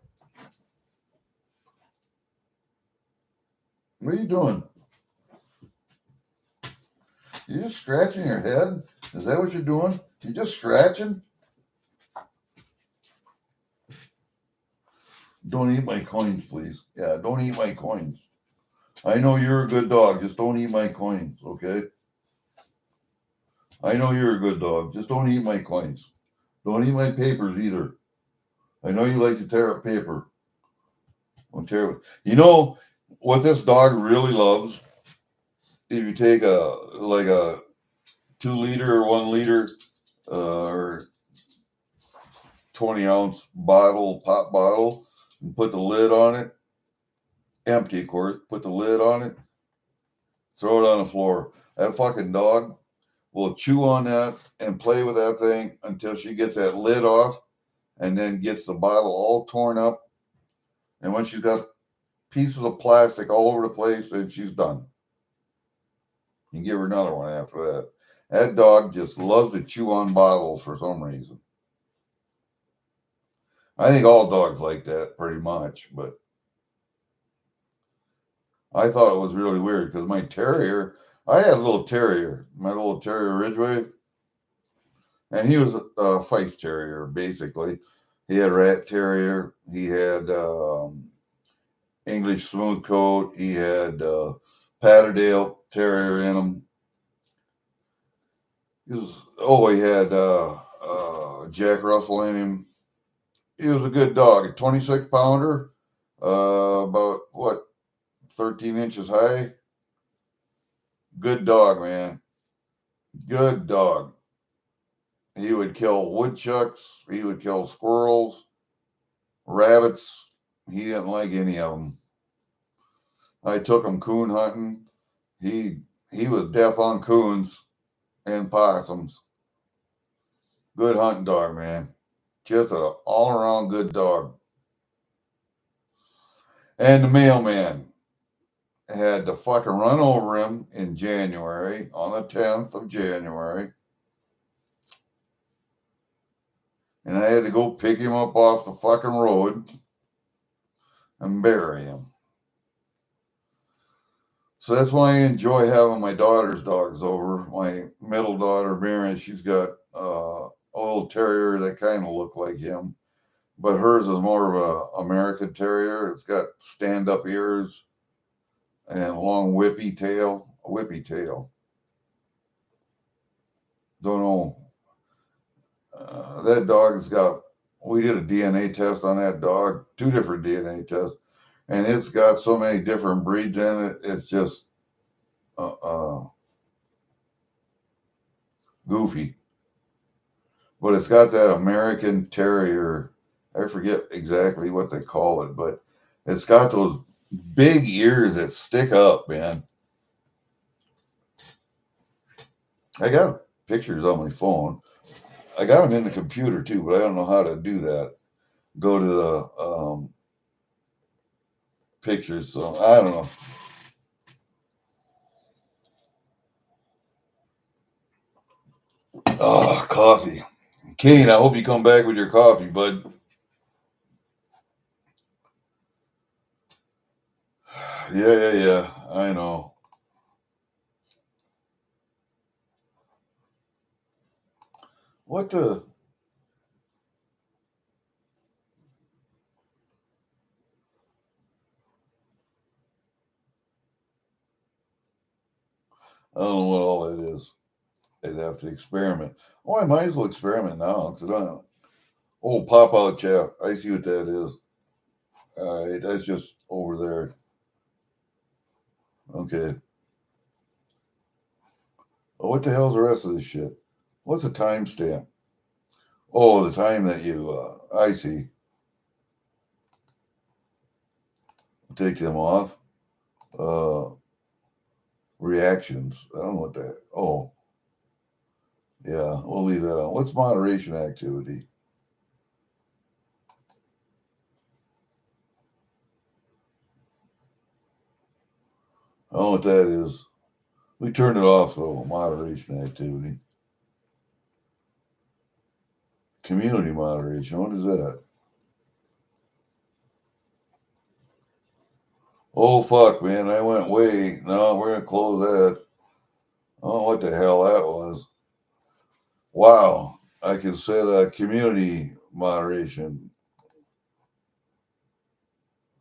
What are you doing? You just scratching your head? Is that what you're doing? You just scratching? Don't eat my coins, please. Yeah, don't eat my coins. I know you're a good dog. Just don't eat my coins, okay? I know you're a good dog. Just don't eat my coins. Don't eat my papers either. I know you like to tear up paper. Don't tear it. You know what this dog really loves? If you take a 2 liter or 1 liter or 20-ounce pop bottle, and put the lid on it, empty, of course, put the lid on it, throw it on the floor. That fucking dog will chew on that and play with that thing until she gets that lid off, and then gets the bottle all torn up. And when she's got pieces of plastic all over the place, then she's done. You can give her another one after that. That dog just loves to chew on bottles for some reason. I think all dogs like that pretty much, but I thought it was really weird because my terrier, I had a little terrier, my little terrier Ridgeway, and he was a Feist terrier, basically. He had rat terrier, he had English smooth coat, he had Patterdale terrier in him. He had Jack Russell in him. He was a good dog, a 26-pounder, about 13 inches high. Good dog, man. Good dog. He would kill woodchucks. He would kill squirrels, rabbits. He didn't like any of them. I took him coon hunting. He was death on coons and possums. Good hunting dog, man. Just an all-around good dog. And the mailman. had to fucking run over him in January, on the 10th of January. And I had to go pick him up off the fucking road and bury him. So that's why I enjoy having my daughter's dogs over. My middle daughter, Mary, she's got a little terrier that kind of look like him. But hers is more of an American Terrier. It's got stand-up ears and long whippy tail. Don't know. That dog's got, we did a DNA test on that dog, 2 different DNA tests, and it's got so many different breeds in it, it's just goofy. But it's got that American Terrier, I forget exactly what they call it, but it's got those big ears that stick up, man. I got pictures on my phone. I got them in the computer too, but I don't know how to do that. Go to the pictures, so I don't know. Oh, coffee. Kane, I hope you come back with your coffee, bud. Yeah. I know. What the? I don't know what all that is. They'd have to experiment. Oh, I might as well experiment now because I don't know. Oh, pop out chat. I see what that is. All right, that's just over there. Okay. Oh, what the hell's the rest of this shit? What's a timestamp? Oh, the time that you, I see. I'll take them off. Reactions. I don't know what that, oh, yeah, we'll leave that on. What's moderation activity? I don't know what that is. We turned it off, though. Moderation activity. Community moderation. What is that? Oh, fuck, man. I went way. No, we're going to close that. I don't know what the hell that was. Wow. I can set community moderation.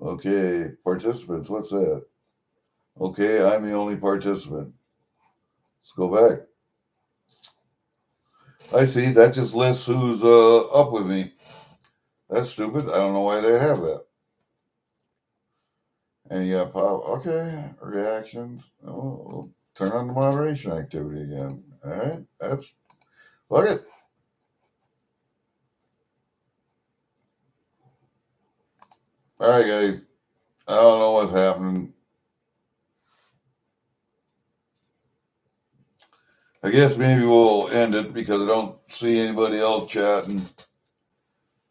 Okay. Participants. What's that? Okay. I'm the only participant. Let's go back. I see. That just lists who's up with me. That's stupid. I don't know why they have that. And you got pop. Okay. Reactions. Oh, we'll turn on the moderation activity again. All right. That's. Look it. All right, guys. I don't know what's happening. I guess maybe we'll end it because I don't see anybody else chatting.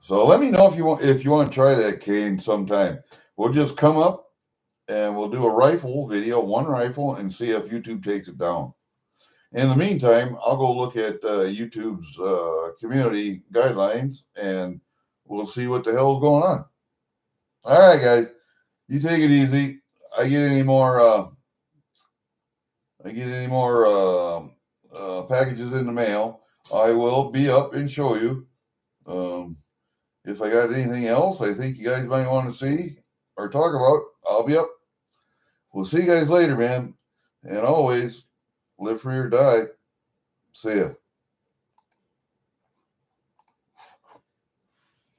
So let me know if you want to try that, Kane, sometime. We'll just come up and we'll do a rifle video, one rifle, and see if YouTube takes it down. In the meantime, I'll go look at YouTube's community guidelines and we'll see what the hell's going on. All right, guys, you take it easy. I get any more packages in the mail, I will be up and show you. If I got anything else I think you guys might want to see or talk about, I'll be up. We'll see you guys later, man. And always live free or die. See ya.